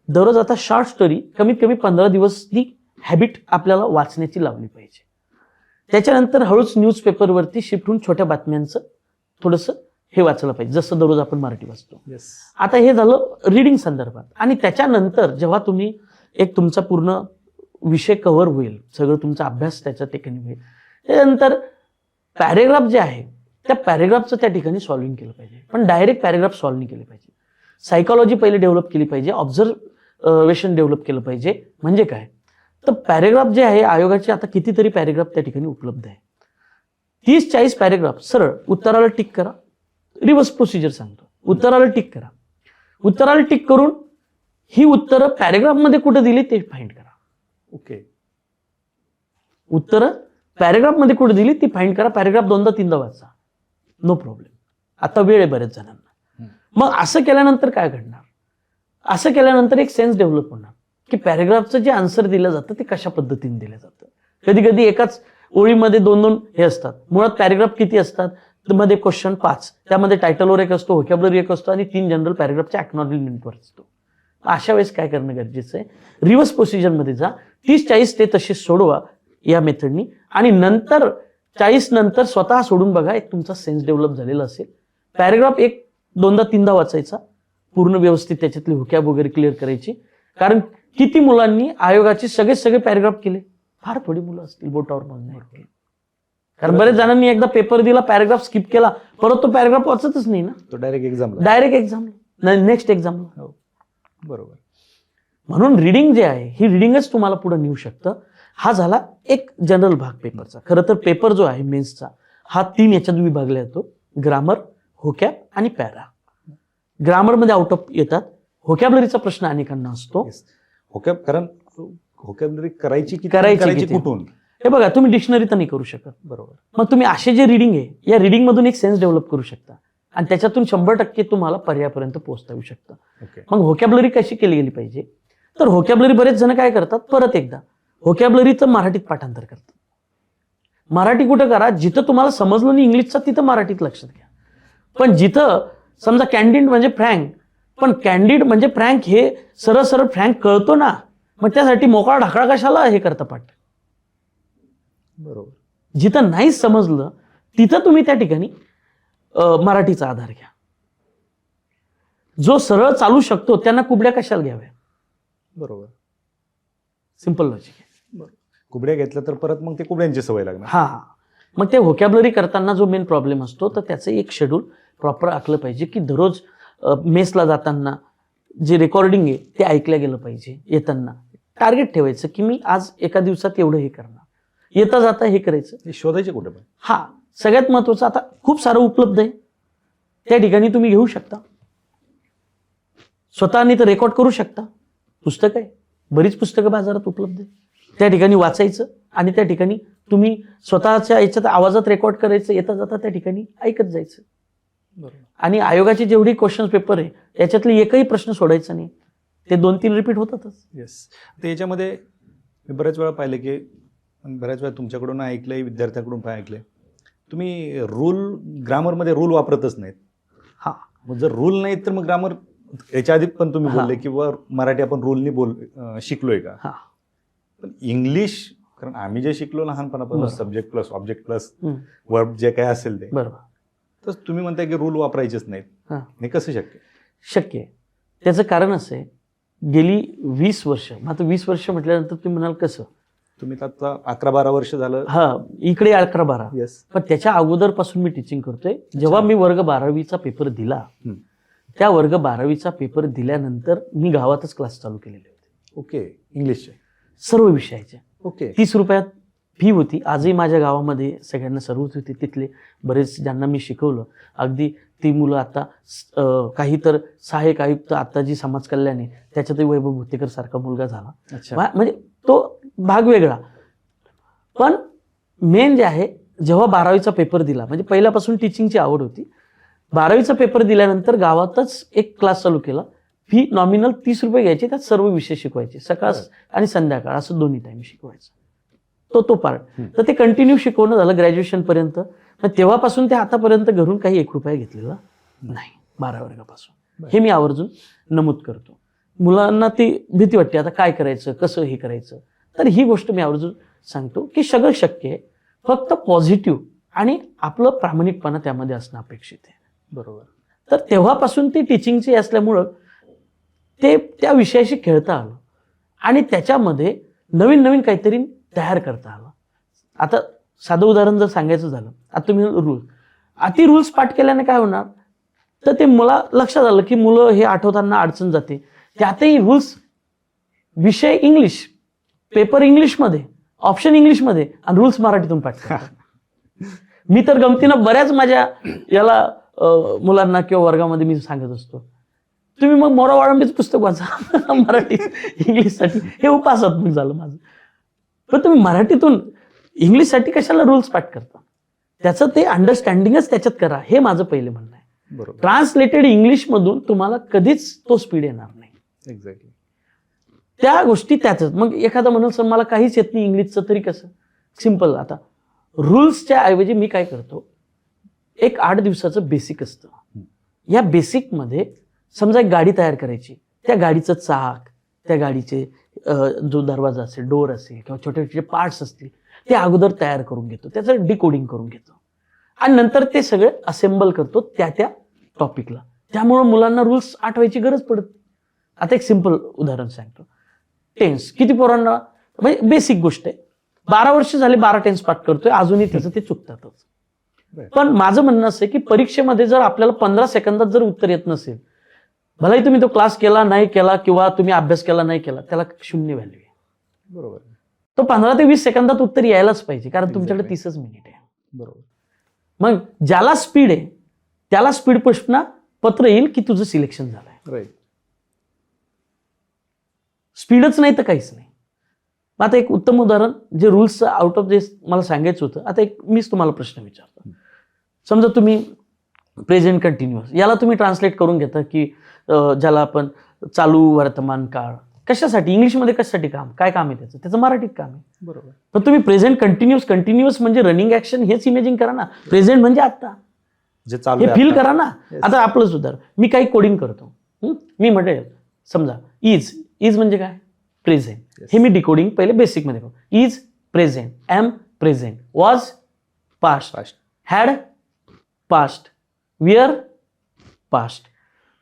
दररोज आता शॉर्ट स्टोरी कमीत कमी 15 दिवस ही हॅबिट आपल्याला वाचण्याची लावली पाहिजे. त्याच्यानंतर हळूच न्यूजपेपरवरती शिफ्ट होऊन छोट्या बातम्यांचं थोडंसं हे वाचायला पाहिजे, जसं दररोज आपण मराठी वाचतो. आता हे झालं रीडिंग संदर्भात. आणि त्याच्यानंतर जेव्हा तुम्ही एक तुमचा पूर्ण विषय कव्हर होईल, सगळं तुमचा अभ्यास त्याच्या ठिकाणी होईल, त्याच्यानंतर पॅरेग्राफ जे आहे त्या पॅरेग्राफचं त्या ठिकाणी सॉल्व्हिंग केलं पाहिजे. पण डायरेक्ट पॅरेग्राफ सॉल्व्ह नाही केले पाहिजे. सायकॉलॉजी पहिले डेव्हलप केली पाहिजे, ऑब्झर्वेशन डेव्हलप केलं पाहिजे. म्हणजे काय, तर पॅरेग्राफ जे आहे, आयोगाचे आता कितीतरी पॅरेग्राफ त्या ठिकाणी उपलब्ध आहे. 30-40 पॅरेग्राफ सरळ उत्तराला टिक करा. रिव्हर्स प्रोसिजर सांगतो, उत्तराला टिक करा. उत्तराला टिक करून ही उत्तरं पॅरेग्राफमध्ये कुठे दिली ते फाइंड करा. ओके. उत्तरं पॅरेग्राफमध्ये कुठे दिली ती फाइंड करा. पॅरेग्राफ 2दा-3दा वाचा. No problem. आता वेळ आहे बऱ्याच जणांना. मग असं केल्यानंतर काय घडणार? असं केल्यानंतर एक सेन्स डेव्हलप होणार की पॅरेग्राफचं जे आन्सर दिलं जातं ते कशा पद्धतीने दिलं जातं. कधी कधी एकाच ओळीमध्ये 2-2 हे असतात. मुळात पॅरेग्राफ किती असतात? मध्ये क्वेश्चन 5, त्यामध्ये टायटलवर एक असतो, व्होकॅब्युलरी एक असतो आणि 3 जनरल पॅरेग्राफच्या एक्नॉलेजमेंटवर असतो. अशा वेळेस काय करणं गरजेचं आहे? रिव्हर्स प्रोसिजरमध्ये जा, 30-40 ते तसे सोडवा या मेथडनी आणि नंतर 40 नंतर स्वतः सोडून बघा, एक तुमचा सेन्स डेव्हलप झालेला असेल. पॅरेग्राफ 1-2दा-3दा वाचायचा, पूर्ण व्यवस्थित त्याच्यातली व्होकॅब वगैरे क्लिअर करायची. कारण किती मुलांनी आयोगाचे सगळे पॅरेग्राफ केले? फार थोडी मुलं असतील, बोटावर मोजण्यात. कारण बरेच जणांनी एकदा पेपर दिला, पॅरेग्राफ स्किप केला, परत तो पॅरेग्राफ वाचतच नाही ना, तो डायरेक्ट एक्झाम नेक्स्ट एक्झामला. बरोबर. म्हणून रिडिंग जे आहे, ही रिडिंगच तुम्हाला पुढे नेऊ शकतं. हा झाला एक जनरल भाग पेपरचा. खरं तर पेपर जो आहे मेन्सचा, हा 3 याच्यात विभागला जातो: ग्रामर, व्होकॅब आणि पॅरा. ग्रामरमध्ये आउट ऑफ येतात. व्होकॅब्युलरीचा प्रश्न अनेकांना असतो. कारण व्होकॅब्युलरी करायची किती? कुठून? हे बघा, तुम्ही डिक्शनरी तर नाही करू शकत. बरोबर. मग तुम्ही असे जे रिडिंग आहे, या रिडिंग मधून एक सेन्स डेव्हलप करू शकता आणि त्याच्यातून 100% तुम्हाला पर्यायापर्यंत पोहोचता येऊ शकतं. मग व्होकॅब्युलरी कशी केली गेली पाहिजे? तर व्होकॅब्युलरी बरेच जण काय करतात, परत एकदा व्होकॅब्युलरीचं मराठीत पाठांतर करतात. मराठी कुठं करा, जिथं तुम्हाला समजलं नाही इंग्लिशचा तिथं मराठीत लक्षात घ्या. पण जिथं समजा कॅन्डिड म्हणजे फ्रँक, पण कॅन्डिड म्हणजे फ्रँक हे सरळ फ्रँक कळतो ना, मग त्यासाठी मोकळा ढाकळा कशाला हे करता पाठ? बरोबर. जिथं नाही समजलं तिथं तुम्ही त्या ठिकाणी मराठीचा आधार घ्या. जो सरळ चालू शकतो त्यांना कुबड्या कशाला घ्याव्या? बरोबर. सिंपल लॉजिक आहे. कुबड्या घेतल्या तर परत मग ते कुबड्यांची सवय लागणार. हा. मग ते व्होकॅब्युलरी करताना जो मेन प्रॉब्लेम असतो, तर त्याचं एक शेड्यूल प्रॉपर आखलं पाहिजे की दररोज मेसला जाताना जे रेकॉर्डिंग आहे ते ऐकलं गेलं पाहिजे. येताना टार्गेट ठेवायचं की मी आज एका दिवसात एवढं हे करणार, येता जाता हे करायचं. हे शोधायचे कुठे पण? हा सगळ्यात महत्वाचं. आता खूप सारं उपलब्ध आहे, त्या ठिकाणी तुम्ही घेऊ शकता. स्वतःनी तर रेकॉर्ड करू शकता. पुस्तक आहे, बरीच पुस्तकं बाजारात उपलब्ध आहे, त्या ठिकाणी वाचायचं आणि त्या ठिकाणी तुम्ही स्वतःच्या याच्यात आवाजात रेकॉर्ड करायचं, येता जाता त्या ठिकाणी ऐकत जायचं. आणि आयोगाचे जेवढे क्वेश्चन पेपर आहे याच्यातले एकही प्रश्न सोडायचा नाही, ते 2-3 रिपीट होतातच. येस. तर याच्यामध्ये मी बऱ्याच वेळा पाहिलं की, बऱ्याच वेळा तुमच्याकडून ऐकलंय, विद्यार्थ्यांकडून पण ऐकलंय, तुम्ही ग्रामरमध्ये रूल वापरतच नाहीत. हा. मग जर रूल नाही तर मग ग्रामर, याच्या आधी पण तुम्ही बोलले की मराठी आपण रूलनी शिकलोय का? हा. पण इंग्लिश, कारण आम्ही जे शिकलो लहानपणापासून subject plus object plus verb जे काय असेल ते, बरोबर, तर तुम्ही म्हणताय की रूल वापरायचेच नाहीत. हे कसं शक्य? शक्य आहे. त्याचं कारण असं आहे, गेली 20 वर्ष, आता 20 वर्ष म्हटल्यानंतर तुम्ही म्हणाल कसं, तुम्ही आता 11-12 वर्ष झालं. हा, इकडे 11-12. येस. पण त्याच्या अगोदरपासून मी टीचिंग करतोय. जेव्हा मी वर्ग 12वीचा पेपर दिला, त्या वर्ग 12वीचा पेपर दिल्यानंतर मी गावातच क्लास चालू केलेले होते. ओके. इंग्लिशचे सर्व विषयाचे. ओके. 30 रुपयात फी होती. आजही माझ्या गावामध्ये सगळ्यांना सर्वच होते. तिथले बरेच ज्यांना मी शिकवलं, अगदी ती मुलं आता काही तर सहाय्यक आयुक्त, आता जी समाज कल्याण आहे त्याच्यातही वैभव भुतेकर सारखा मुलगा झाला. म्हणजे तो भाग वेगळा. पण मेन जे आहे, जेव्हा 12वीचा पेपर दिला, म्हणजे पहिल्यापासून टीचिंगची आवड होती. 12वीचा पेपर दिल्यानंतर गावातच एक क्लास चालू केला. फी नॉमिनल 30 रुपये घ्यायची, त्यात सर्व विषय शिकवायचे, सकाळ आणि संध्याकाळ असं दोन्ही टाइम शिकवायचं. तो पार्ट. तर ते कंटिन्यू शिकवणं झालं ग्रॅज्युएशन पर्यंत. तेव्हापासून ते आतापर्यंत घरून काही 1 रुपया घेतलेला नाही 12 वर्गापासून. हे मी आवर्जून नमूद करतो. मुलांना ती भीती वाटते, आता काय करायचं, कसं हे करायचं. तर ही गोष्ट मी आवर्जून सांगतो की सगळं शक्य आहे, फक्त पॉझिटिव्ह आणि आपलं प्रामाणिकपणा त्यामध्ये असणं अपेक्षित आहे. बरोबर. तर तेव्हापासून ती टीचिंगची असल्यामुळं ते त्या विषयाशी खेळता आलं आणि त्याच्यामध्ये नवीन नवीन काहीतरी तयार करता आलं. आता साधं उदाहरण जर सांगायचं झालं, आता तुम्ही रूल्स पाठ केल्याने काय होणार, तर ते मला लक्षात आलं की मुलं हे आठवताना अडचण जाते. त्यातही रूल्स विषय इंग्लिश, पेपर इंग्लिशमध्ये, ऑप्शन इंग्लिशमध्ये आणि रूल्स मराठीतून पाठ करतात. मी तर गमतीनं बऱ्याच माझ्या याला मुलांना किंवा वर्गामध्ये मी सांगत असतो, तुम्ही मग मोरा वाळंबीचं पुस्तक वाचा मराठी इंग्लिशसाठी. हे उपासात्मक झालं माझं. पण तुम्ही मराठीतून इंग्लिशसाठी कशाला रूल्स पाठ करता? त्याचं ते अंडरस्टँडिंगच त्याच्यात करा, हे माझं पहिलं म्हणणं आहे. बरोबर. ट्रान्सलेटेड इंग्लिशमधून तुम्हाला कधीच तो स्पीड येणार नाही. एक्झॅक्टली. त्या गोष्टी त्याच. मग एखादा म्हणून सर मला काहीच येत नाही इंग्लिशचं, तरी कसं? सिम्पल. आता रूल्सच्या ऐवजी मी काय करतो, एक 8 दिवसाचं बेसिक असतं. या बेसिकमध्ये समजा एक गाडी तयार करायची, त्या गाडीचं चाक, त्या गाडीचे जो दरवाजा असेल, डोर असेल किंवा छोटे छोटे पार्ट्स असतील, ते अगोदर तयार करून घेतो, त्याचं डिकोडिंग करून घेतो आणि नंतर ते सगळे असेंबल करतो त्या टॉपिकला. त्यामुळं मुलांना रूल्स आठवायची गरज पडत. आता एक सिम्पल उदाहरण सांगतो. टेन्स किती पोरांना, म्हणजे बेसिक गोष्ट आहे, 12 वर्ष झाले 12 टेन्स पाठ करतोय, अजूनही त्याचं ते चुकतातच. पण माझं म्हणणं असं आहे की परीक्षेमध्ये जर आपल्याला 15 सेकंदात जर उत्तर येत नसेल, भलाही तुम्ही तो क्लास केला नाही केला किंवा तुम्ही अभ्यास केला नाही केला, त्याला 0 व्हॅल्यू आहे. बरोबर. तो 15 ते 20 सेकंदात उत्तर यायलाच पाहिजे, कारण तुमच्याकडे 30च मिनिट आहे. बरोबर. मग ज्याला स्पीड आहे त्याला स्पीड प्रश्न पत्र येईल की तुझं सिलेक्शन झालंय. राईट. स्पीडच नाही तर काहीच नाही. आता एक उत्तम उदाहरण, जे रूल्स आउट ऑफ दिस मला सांगायचं होतं. आता एक मीच तुम्हाला प्रश्न विचारतो. समजा तुम्ही प्रेझेंट कंटिन्युअस याला तुम्ही ट्रान्सलेट करून घेता की ज्याला आपण चालू वर्तमान काळ, कशासाठी इंग्लिशमध्ये कशासाठी काम, काय काम आहे त्याचं मराठीत काम आहे. बरोबर. पण तुम्ही प्रेझेंट कंटिन्युअस म्हणजे रनिंग ऍक्शन हेच इमेजिंग करा ना. प्रेझेंट म्हणजे आता जे चालू हे फील करा ना. आता आपलंच उदाहरण, मी काही कोडिंग करतो. मी म्हणेल समजा इज म्हणजे काय, प्रेझेंट. हे मी डिकोडिंग पहिले बेसिक मध्ये करतो. Is present, am present, was past, had past, were past.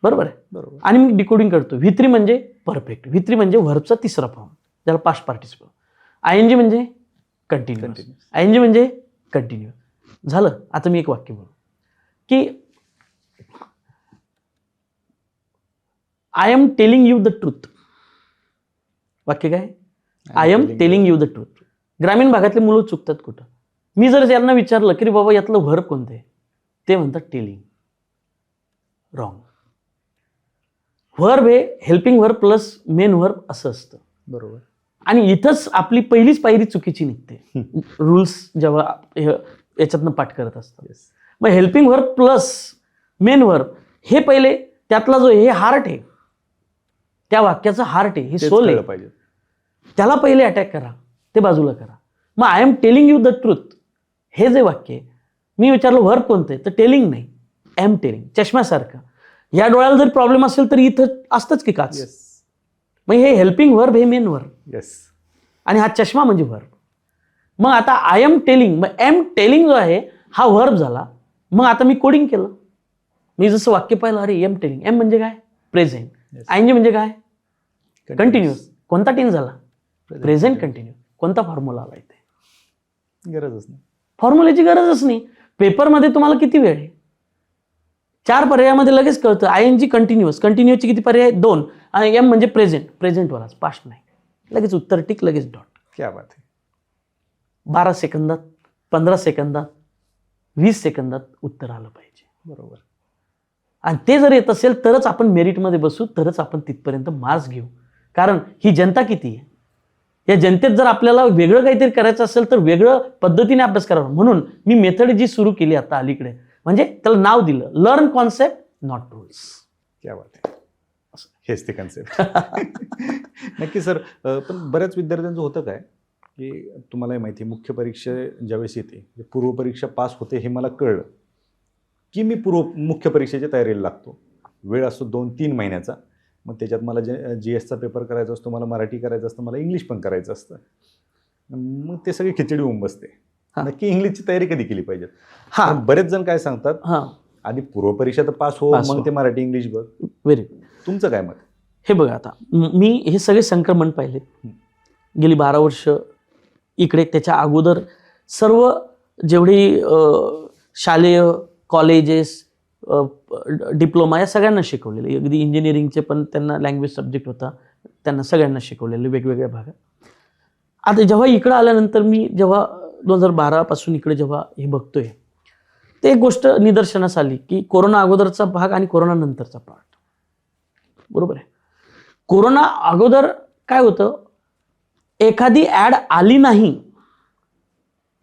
बरोबर आहे. बरोबर. आणि मी डिकोडिंग करतो. V3 म्हणजे परफेक्ट. V3 म्हणजे व्हर्बचा तिसरा फॉर्म, ज्याला पास्ट पार्टिसिपल. ING म्हणजे कंटिन्युअस. ING म्हणजे कंटिन्यू. झालं. आता मी एक वाक्य बोलू की I am telling you the truth. वाक्य काय, I am telling you the truth. ग्रामीण भागातले मुलं चुकतात कुठं. मी जर यांना विचारलं की बाबा यातलं व्हर्ब कोणतं आहे, ते म्हणतात टेलिंग. रॉंग. व्हर्ब हे helping verb plus main verb असं असतं. बरोबर. आणि इथंच आपली पहिलीच पायरी चुकीची निघते रूल्स जेव्हा याच्यातनं पाठ करत असतात. मग helping verb plus main verb हे पहिले, त्यातला जो हे हार्ट आहे, त्या वाक्याचं हार्ट आहे, हे सोल आहे, पाहिजे. त्याला पहिले अटॅक करा, ते बाजूला करा. मग I am telling you the truth हे जे वाक्य आहे, मी विचारलं व्हर्ब कोणतं आहे, तर टेलिंग नाही, एम टेलिंग. चष्म्यासारखं. या डोळ्याला जर प्रॉब्लेम असेल तर इथं असतंच की काच. मग हे हेल्पिंग व्हर्ब हे मेन व्हर्ब. येस. आणि हा चष्मा म्हणजे व्हर्ब. मग आता आय एम टेलिंग, मग एम टेलिंग जो आहे हा व्हर्ब झाला. मग आता मी कोडिंग केलं. मी जसं वाक्य पाहिलं, अरे एम टेलिंग, एम म्हणजे काय, प्रेझेंट. ING म्हणजे काय, कंटिन्युअस. कोणता टेन्स झाला, प्रेझेंट कंटिन्यू. कोणता फॉर्म्युला आला इथे, गरजच नाही, फॉर्म्युल्याची गरजच नाही. पेपरमध्ये तुम्हाला किती वेळ आहे, 4 पर्यायामध्ये लगेच कळतं. ING कंटिन्युअस, कंटिन्यूची किती पर्याय, 2. आणि एम म्हणजे प्रेझेंट, प्रेझेंटवालाच, पास्ट नाही. लगेच उत्तर टिक, लगेच डॉट. क्या बात आहे. 12 सेकंदात, 15 सेकंदात, 20 सेकंदात उत्तर आलं पाहिजे. बरोबर. आणि ते जर येत असेल तरच आपण मेरिटमध्ये बसू, तरच आपण तिथपर्यंत मार्क्स घेऊ. कारण ही जनता किती आहे, या जनतेत जर आपल्याला वेगळं काहीतरी करायचं असेल तर वेगळं पद्धतीने अभ्यास करावा. म्हणून मी मेथड जी सुरू केली आता अलीकडे, म्हणजे त्याला नाव दिलं लर्न कॉन्सेप्ट नॉट रूल्स. क्या बात आहे. हेच ते कन्सेप्ट. नक्की सर. पण बऱ्याच विद्यार्थ्यांचं होतं काय की तुम्हाला माहिती, मुख्य परीक्षा ज्यावेळेस येते, पूर्व परीक्षा पास होते हे मला कळलं की मी मुख्य परीक्षेच्या तयारीला लागतो. वेळ असतो 2-3 महिन्याचा. मग त्याच्यात मला GSचा पेपर करायचा असतो, मला मराठी करायचं असतं, मला इंग्लिश पण करायचं असतं. मग ते सगळी खिचडी होऊन बसते. नक्की इंग्लिशची तयारी कधी केली पाहिजे. बरेच जण काय सांगतात, आधी पूर्व परीक्षा तर पास हो, मग ते मराठी इंग्लिश बघ. Very good. तुमचं काय मत. हे बघा, आता मी हे सगळे संक्रमण पाहिले. गेली 12 वर्ष इकडे, त्याच्या अगोदर सर्व जेवढी शालेय कॉलेजेस, डिप्लोमा या सगळ्यांना शिकवलेले. अगदी इंजिनिअरिंगचे पण त्यांना लँग्वेज सब्जेक्ट होता, त्यांना सगळ्यांना शिकवलेले वेगवेगळ्या भागात. आता जेव्हा इकडं आल्यानंतर मी जेव्हा 2012 पासून इकडे जेव्हा हे बघतोय, ते एक गोष्ट निदर्शनास आली की कोरोना अगोदरचा भाग आणि कोरोना नंतरचा पार्ट. बरोबर आहे. कोरोना अगोदर काय होतं, एखादी ॲड आली नाही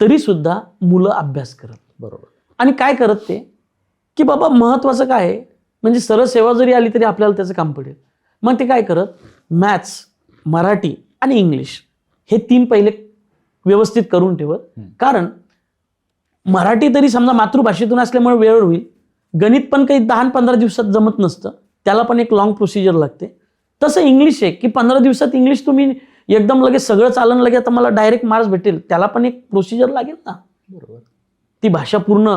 तरी सुद्धा मुलं अभ्यास करत. बरोबर. आणि काय करत ते की बाबा महत्वाचं काय आहे, म्हणजे सरळ सेवा जरी आली तरी आपल्याला त्याचं काम पडेल. मग ते काय करत, मॅथ्स, मराठी आणि इंग्लिश हे 3 पहिले व्यवस्थित करून ठेवत. कारण मराठी तरी समजा मातृभाषेतून असल्यामुळे वेळ होईल, गणित पण काही 10-15 दिवसात जमत नसतं, त्याला पण एक लॉंग प्रोसिजर लागते. तसं इंग्लिश आहे की 15 दिवसात इंग्लिश तुम्ही एकदम लगेच सगळं चालन लगे आता मला डायरेक्ट मार्क्स भेटेल, त्याला पण एक प्रोसिजर लागेल ना. बरोबर. ती भाषा पूर्ण,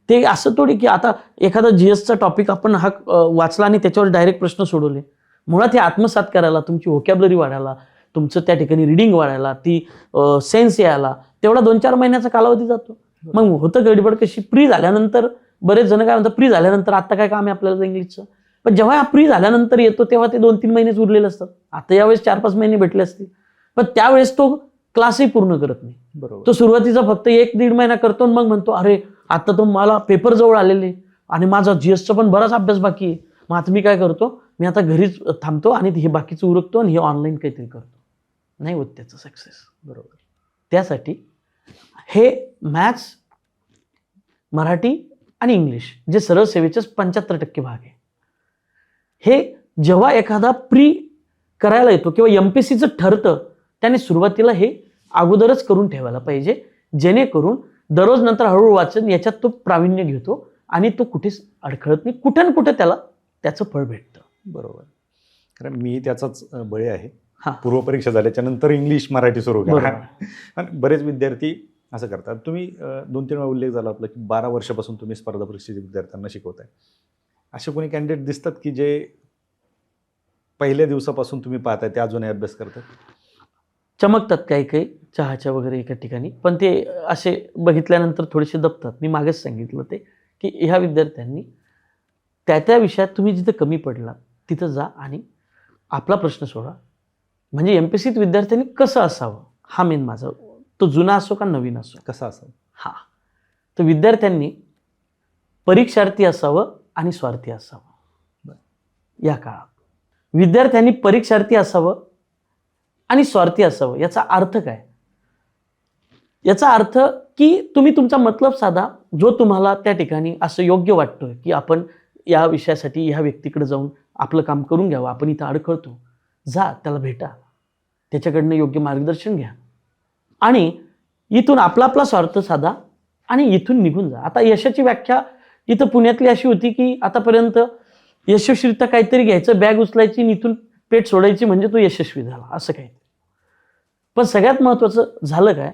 ते असं थोडी की आता एखादा जीएसचा टॉपिक आपण हा वाचला आणि त्याच्यावर डायरेक्ट प्रश्न सोडवले. मुळात हे आत्मसात करायला, तुमची व्होकॅब्युलरी वाढायला, तुमचं त्या ठिकाणी रिडिंग वाढायला, ती सेन्स यायला तेवढा 2-4 महिन्याचा कालावधी जातो. मग होतं गडबड कशी, प्री झाल्यानंतर बरेच जण काय म्हणतात, प्री झाल्यानंतर आता काय काम आहे आपल्याला इंग्लिशचं. पण जेव्हा हा प्री झाल्यानंतर येतो तेव्हा ते 2-3 महिनेच उरलेले असतात. आता यावेळेस 4-5 महिने भेटले असतील, पण त्यावेळेस तो क्लासही पूर्ण करत नाही. बरोबर. तो सुरुवातीचा फक्त 1-1.5 महिना करतो आणि मग म्हणतो अरे आता तो मला पेपर जवळ आलेले आणि माझा जीएसचा पण बराच अभ्यास बाकी आहे, मग आता मी काय करतो, मी आता घरीच थांबतो आणि हे बाकीचं उरकतो आणि हे ऑनलाईन काहीतरी करतो. नाही होत त्याचं सक्सेस. बरोबर. त्यासाठी हे मॅथ्स, मराठी आणि इंग्लिश जे सरळ सेवेचे 75% भाग आहे, हे जेव्हा एखादा प्री करायला येतो किंवा एमपीएससीचं ठरतं, त्याने सुरुवातीला हे अगोदरच करून ठेवायला पाहिजे, जेणेकरून दररोज नंतर हळूहळू वाचन याच्यात तो प्रावीण्य घेतो आणि तो कुठेच अडखळत नाही, कुठे ना कुठे त्याला त्याचं फळ भेटतं. बरोबर. कारण मी त्याचाच बळी आहे. हा. पूर्वपरीक्षा झाल्याच्या नंतर इंग्लिश मराठी सुरू करा. बरोबर. आणि बरेच विद्यार्थी असं करतात. तुम्ही 2-3 वेळा उल्लेख झाला आपला की 12 वर्षापासून तुम्ही स्पर्धा परीक्षेच्या विद्यार्थ्यांना शिकवताय. असे कोणी कॅन्डिडेट दिसतात की जे पहिल्या दिवसापासून तुम्ही पाहताय ते अजूनही अभ्यास करतात? चमकतात काही काही चहाच्या वगैरे एका ठिकाणी, पण ते असे बघितल्यानंतर थोडेसे दबतात. मी मागेच सांगितलं ते की ह्या विद्यार्थ्यांनी त्या विषयात तुम्ही जिथं कमी पडला तिथं जा आणि आपला प्रश्न सोडा. म्हणजे एमपीएससीत विद्यार्थ्यांनी कसं असावं हा मेन माझा, तो जुना असो का नवीन असो. कसं असावं? हा, तर विद्यार्थ्यांनी परीक्षार्थी असावं आणि स्वार्थी असावं. या काळात विद्यार्थ्यांनी परीक्षार्थी असावं आणि स्वार्थी असावं. याचा अर्थ काय? याचा अर्थ की तुम्ही तुमचा मतलब साधा, जो तुम्हाला त्या ठिकाणी असं योग्य वाटतोय की आपण या विषयासाठी ह्या व्यक्तीकडे जाऊन आपलं काम करून घ्यावं, आपण इथं अडखळतो, जा त्याला भेटा, त्याच्याकडनं योग्य मार्गदर्शन घ्या आणि इथून आपला आपला स्वार्थ साधा आणि इथून निघून जा. आता यशाची व्याख्या इथं पुण्यातली अशी होती की आतापर्यंत यशस्वीरित्या काहीतरी घ्यायचं, बॅग उचलायची आणि इथून पेट सोडायची म्हणजे तो यशस्वी झाला, असं काही. पण सगळ्यात महत्त्वाचं झालं काय,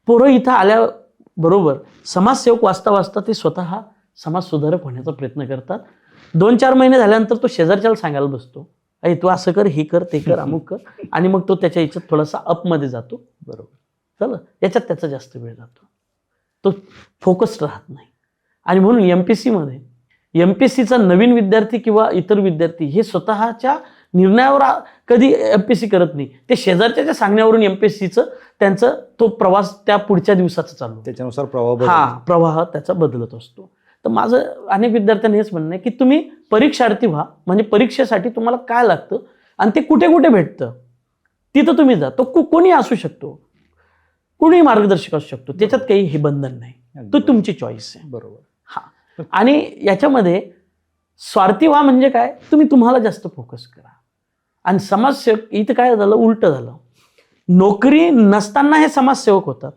पोरं इथं आल्याबरोबर समाजसेवक वाचता वाचता ते स्वतः समाज सुधारक होण्याचा प्रयत्न करतात. 2-4 महिने झाल्यानंतर तो शेजारच्याला सांगायला बसतो, अरे तू असं कर, हे कर, ते कर, अमुक कर, आणि मग तो त्याच्या याच्यात थोडासा अपमध्ये जातो. बरोबर. चला, याच्यात त्याचा जास्त वेळ जातो, तो फोकस्ड राहत नाही. आणि म्हणून एमपीएससीमध्ये एमपीएससीचा नवीन विद्यार्थी किंवा इतर विद्यार्थी हे स्वतःच्या निर्णयावर कधी एमपीएससी करत नाही, ते शेजारच्या सांगण्यावरून एमपीएससीचं त्यांचं तो प्रवास त्या पुढच्या दिवसाचा चालू, त्याच्यानुसार प्रवाह हा प्रवाह त्याचा बदलत असतो. तर माझं अनेक विद्यार्थ्यांनी हेच म्हणणं आहे की तुम्ही परीक्षार्थी व्हा, म्हणजे परीक्षेसाठी तुम्हाला काय लागतं आणि ते कुठे कुठे भेटतं तिथं तुम्ही जा. तो कोणी असू शकतो, कुणीही मार्गदर्शक असू शकतो, त्याच्यात काही हे बंधन नाही, तो तुमची चॉईस आहे. बरोबर. हा, आणि याच्यामध्ये स्वार्थी व्हा म्हणजे काय, तुम्ही तुम्हाला जास्त फोकस करा. आणि समाजसेवक इथं काय झालं, उलट झालं, नोकरी नसताना हे समाजसेवक होतात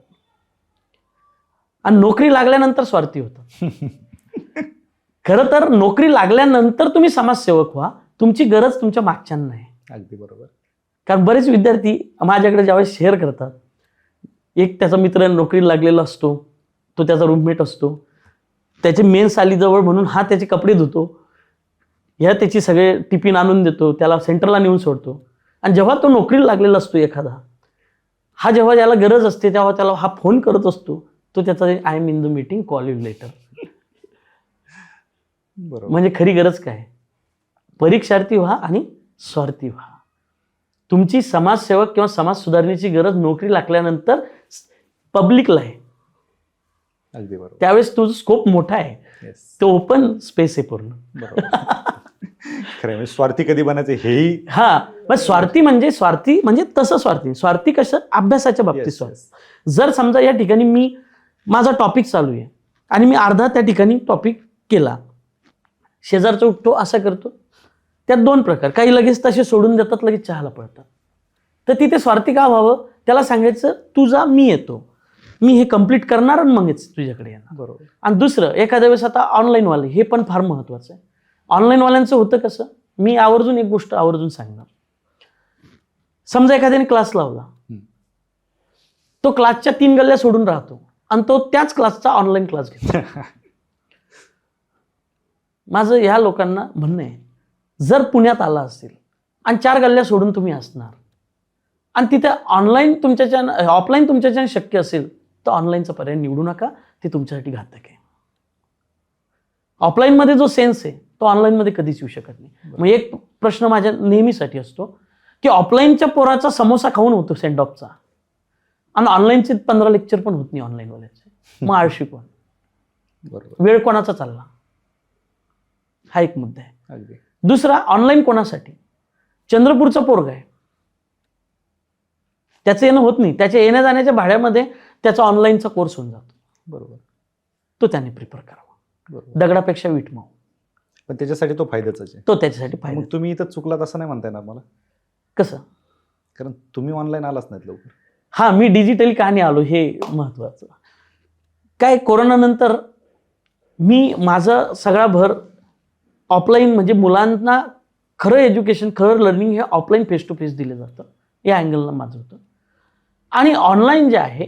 आणि नोकरी लागल्यानंतर स्वार्थी होतात. खरं तर नोकरी लागल्यानंतर तुम्ही समाजसेवक व्हा, तुमची गरज तुमच्या मागच्यांना आहे. अगदी बरोबर. कारण बरेच विद्यार्थी माझ्याकडे ज्यावेळेस शेअर करतात, एक त्याचा मित्र नोकरी लागलेला असतो, तो त्याचा रूममेट असतो, त्याचे मेन्स आली जवळ म्हणून हा त्याचे कपडे धुतो, ह्या त्याची सगळे टिफिन आणून देतो, त्याला सेंटरला नेऊन सोडतो. आणि जेव्हा तो नोकरीला लागलेला असतो एखादा, हा जेव्हा ज्याला गरज असते तेव्हा त्याला हा फोन करत असतो, तो त्याचा I am in the meeting, call you later. बरोबर. म्हणजे खरी गरज काय, परीक्षार्थी व्हा आणि स्वार्थी व्हा. तुमची समाजसेवक किंवा समाज सुधारणेची गरज नोकरी लागल्यानंतर पब्लिकला आहे. अगदी बरोबर. त्यावेळेस तुझा स्कोप मोठा आहे, तो ओपन स्पेस आहे पूर्ण. बरोबर. खरं म्हणजे स्वार्थी कधी बनायचं हेही. हा, मग स्वार्थी म्हणजे तसं स्वार्थी कसं, अभ्यासाच्या बाबतीत स्वार्थी. जर समजा या ठिकाणी माझा टॉपिक चालू आहे आणि मी अर्धा त्या ठिकाणी टॉपिक केला. शेजारचा उठतो असा करतो, त्यात 2 प्रकार. काही लगेच तसे सोडून देतात, लगेच चहाला पळतात. तर तिथे स्वार्थी का व्हावं, त्याला सांगायचं तू जा, मी येतो, मी हे कंप्लीट करणार आणि मगच तुझ्याकडे येणार. बरोबर. आणि दुसरं, एखाद्या वेळेस आता ऑनलाईनवाले, हे पण फार महत्वाचं आहे. ऑनलाईनवाल्यांचं होतं कसं, मी आवर्जून एक गोष्ट आवर्जून सांगणार. समजा एखाद्याने क्लास लावला, तो क्लासच्या 3 गल्ल्या सोडून राहतो आणि तो त्याच क्लासचा ऑनलाईन क्लास घेतो. माझं ह्या लोकांना म्हणणं आहे, जर पुण्यात आला असेल आणि 4 गल्ल्या सोडून तुम्ही असणार आणि तिथे ऑनलाईन तुमच्याच्यानं ऑफलाईन तुमच्याच्यानं शक्य असेल तर ऑनलाईनचा पर्याय निवडू नका, ते तुमच्यासाठी घातक आहे. ऑफलाईनमध्ये जो सेन्स आहे तो ऑनलाईनमध्ये कधीच येऊ शकत नाही. मग एक प्रश्न माझ्या नेहमीसाठी असतो की ऑफलाईनच्या पोराचा समोसा खाऊन होतो सेंड ऑफचा आणि ऑनलाईनचे 15 लेक्चर पण होत नाही ऑनलाईनवाल्याचे. मग आळशी कोण, बरोबर, वेळ कोणाचा चालला, हा एक मुद्दा आहे. अगदी. दुसरा, ऑनलाईन कोणासाठी, चंद्रपूरचा पोरगा आहे, त्याचं येणं होत नाही, त्याच्या येण्या जाण्याच्या भाड्यामध्ये त्याचा ऑनलाईनचा कोर्स होऊन जातो. बरोबर, तो त्याने प्रिफर करावा. बरोबर. दगडापेक्षा वीट मऊ, पण त्याच्यासाठी तो फायद्याचाच आहे. तो त्याच्यासाठी फायदा. मग तुम्ही इथं चुकलात असं नाही म्हणता येणार मला, कसं, कारण तुम्ही ऑनलाईन आलाच नाहीत लवकर. हा, मी डिजिटली का नाही आलो हे महत्वाचं. काय, कोरोनानंतर मी माझा सगळा भर ऑफलाईन, म्हणजे मुलांना खरं एज्युकेशन, खरं लर्निंग हे ऑफलाईन फेस टू फेस दिलं जातं, या अँगलनं माझं होतं. आणि ऑनलाईन जे आहे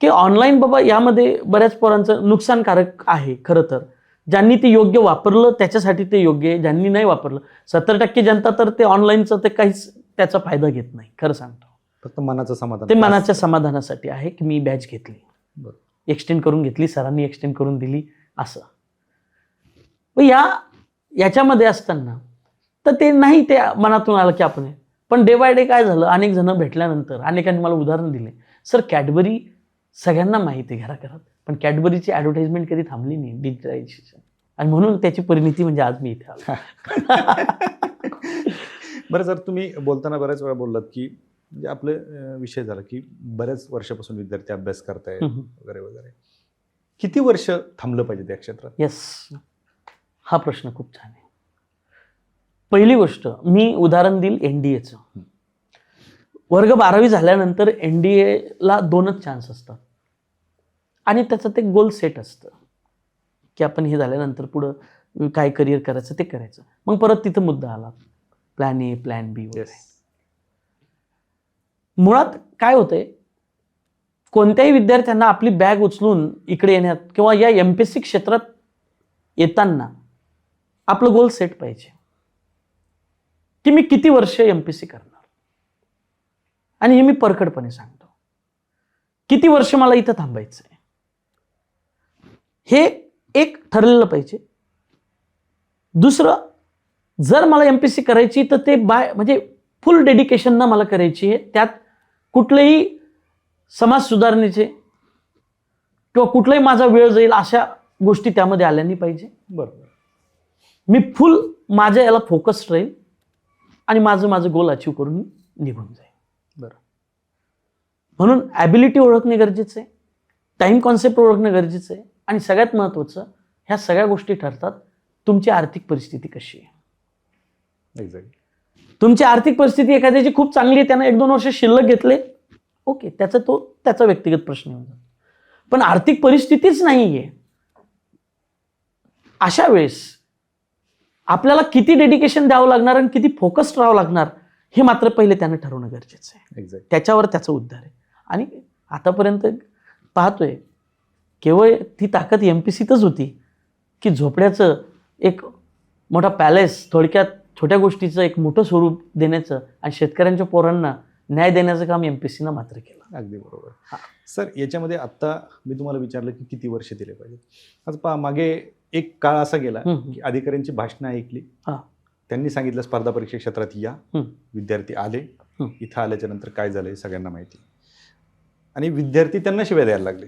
की ऑनलाईन बाबा, यामध्ये बऱ्याच पोरांचं नुकसानकारक आहे खरं तर. ज्यांनी ते योग्य वापरलं त्याच्यासाठी ते योग्य आहे, ज्यांनी नाही वापरलं, 70% जनता तर ते ऑनलाईनचं ते काहीच त्याचा फायदा घेत नाही. खरं सांगतो, फक्त मनाचं समाधान, ते मनाच्या समाधानासाठी आहे की मी बॅच घेतली, बरोबर, एक्सटेंड करून घेतली, सरांनी एक्सटेंड करून दिली असं. याच्यामध्ये असताना तर ते नाही, ते मनातून आलं की आपण. पण डे बाय डे काय झालं, अनेक जण भेटल्यानंतर अनेकांनी मला उदाहरण दिले, सर कॅडबरी सगळ्यांना माहिती आहे घराघरात, पण कॅडबरीची ॲडव्हर्टाइजमेंट कधी थांबली नाही, डिजिटलायझेशन, आणि म्हणून त्याची परिणिती म्हणजे आज मी इथे आलो. बरं, जर तुम्ही बोलताना बऱ्याच वेळा बोललात की म्हणजे आपलं विषय झाला की बऱ्याच वर्षापासून विद्यार्थी अभ्यास करतायत वगैरे वगैरे, किती वर्ष थांबलं पाहिजे त्या क्षेत्रात? येस, हा प्रश्न खूप छान आहे. पहिली गोष्ट मी उदाहरण देईल एनडीएचं. वर्ग 12वी झाल्यानंतर एनडीएला 2च चान्स असतात आणि त्याचं ते गोल सेट असतं की आपण हे झाल्यानंतर पुढं काय करिअर करायचं ते करायचं. मग परत तिथं मुद्दा आला, प्लॅन ए, प्लॅन बी वगैरे. मुळात काय होतंय, कोणत्याही विद्यार्थ्यांना आपली बॅग उचलून इकडे येण्यात किंवा या एमपीएससी क्षेत्रात येताना आपलं गोल सेट पाहिजे की मी किती वर्ष एमपीएससी करणार. आणि हे मी परखडपणे सांगतो, किती वर्ष मला इथं थांबायचं आहे हे एक ठरलेलं पाहिजे. दुसरं, जर मला एमपीएससी करायची तर ते म्हणजे फुल डेडिकेशननं मला करायची आहे. त्यात कुठलेही समाज सुधारणेचे किंवा कुठलाही माझा वेळ जाईल अशा गोष्टी त्यामध्ये आल्या नाही पाहिजे. बरोबर, मी फुल माझ्या याला फोकस्ड राहील आणि माझं गोल अचीव करून निघून जाईल. बरं, म्हणून ॲबिलिटी ओळखणे गरजेचं आहे, टाईम कॉन्सेप्ट ओळखणं गरजेचं आहे, आणि सगळ्यात महत्त्वाचं, ह्या सगळ्या गोष्टी ठरतात तुमची आर्थिक परिस्थिती कशी आहे. एक्झॅक्टली. तुमची आर्थिक परिस्थिती एखाद्याची खूप चांगली आहे, त्यानं 1-2 वर्ष शिल्लक घेतले, ओके, त्याचा व्यक्तिगत प्रश्न येऊन जातो. पण आर्थिक परिस्थितीच नाही आहे, अशा वेळेस आपल्याला किती डेडिकेशन द्यावं लागणार आणि किती फोकस्ड राहावं लागणार हे मात्र पहिले त्यानं ठरवणं गरजेचं आहे. एक्झॅक्ट. त्याच्यावर त्याचं उद्धार आहे. आणि आतापर्यंत पाहतोय केवळ ती ताकद एमपीसीतच होती की झोपड्याचं एक मोठा पॅलेस, थोडक्यात छोट्या गोष्टीचं एक मोठं स्वरूप देण्याचं आणि शेतकऱ्यांच्या पोरांना न्याय देण्याचं काम एमपीसीनं मात्र केलं. अगदी बरोबर. सर, याच्यामध्ये आत्ता मी तुम्हाला विचारलं की किती वर्ष दिले पाहिजे. आज पहा, मागे एक काळ असा गेला की अधिकाऱ्यांची भाषणं ऐकली, त्यांनी सांगितलं स्पर्धा परीक्षा क्षेत्रात या, विद्यार्थी आले, इथं आल्याच्या नंतर काय झालं हे सगळ्यांना माहिती, आणि विद्यार्थी त्यांना शिव्या द्यायला लागले